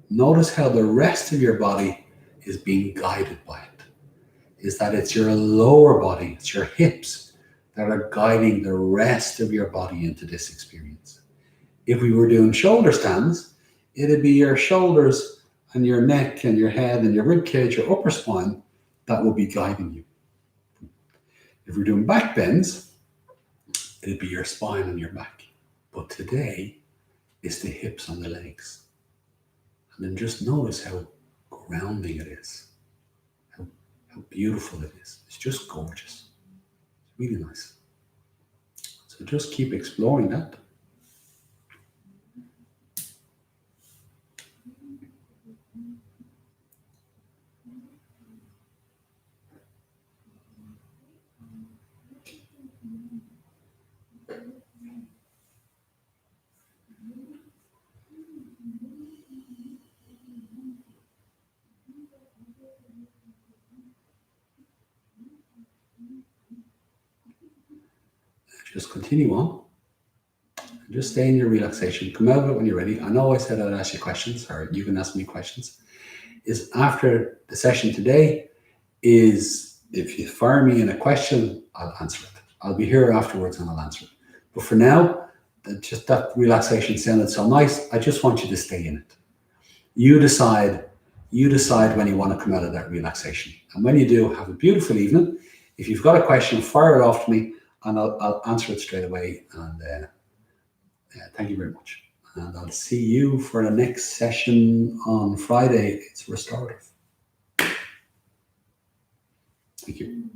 notice how the rest of your body is being guided by it. Is that it's your lower body, it's your hips that are guiding the rest of your body into this experience. If we were doing shoulder stands, it'd be your shoulders and your neck and your head and your rib cage, your upper spine, that will be guiding you. If we're doing back bends, it'd be your spine and your back. But today, it's the hips and the legs. And then just notice how grounding it is, how beautiful it is. It's just gorgeous. It's really nice. So just keep exploring that. Just continue on. Just stay in your relaxation. Come out of it when you're ready. I know I said I'd ask you questions, or you can ask me questions. Is after the session today, is if you fire me in a question, I'll answer it. I'll be here afterwards and I'll answer it. But for now, just that relaxation sounded so nice. I just want you to stay in it. You decide when you want to come out of that relaxation. And when you do, have a beautiful evening. If you've got a question, fire it off to me and I'll answer it straight away. And thank you very much. And I'll see you for the next session on Friday. It's restorative. Thank you.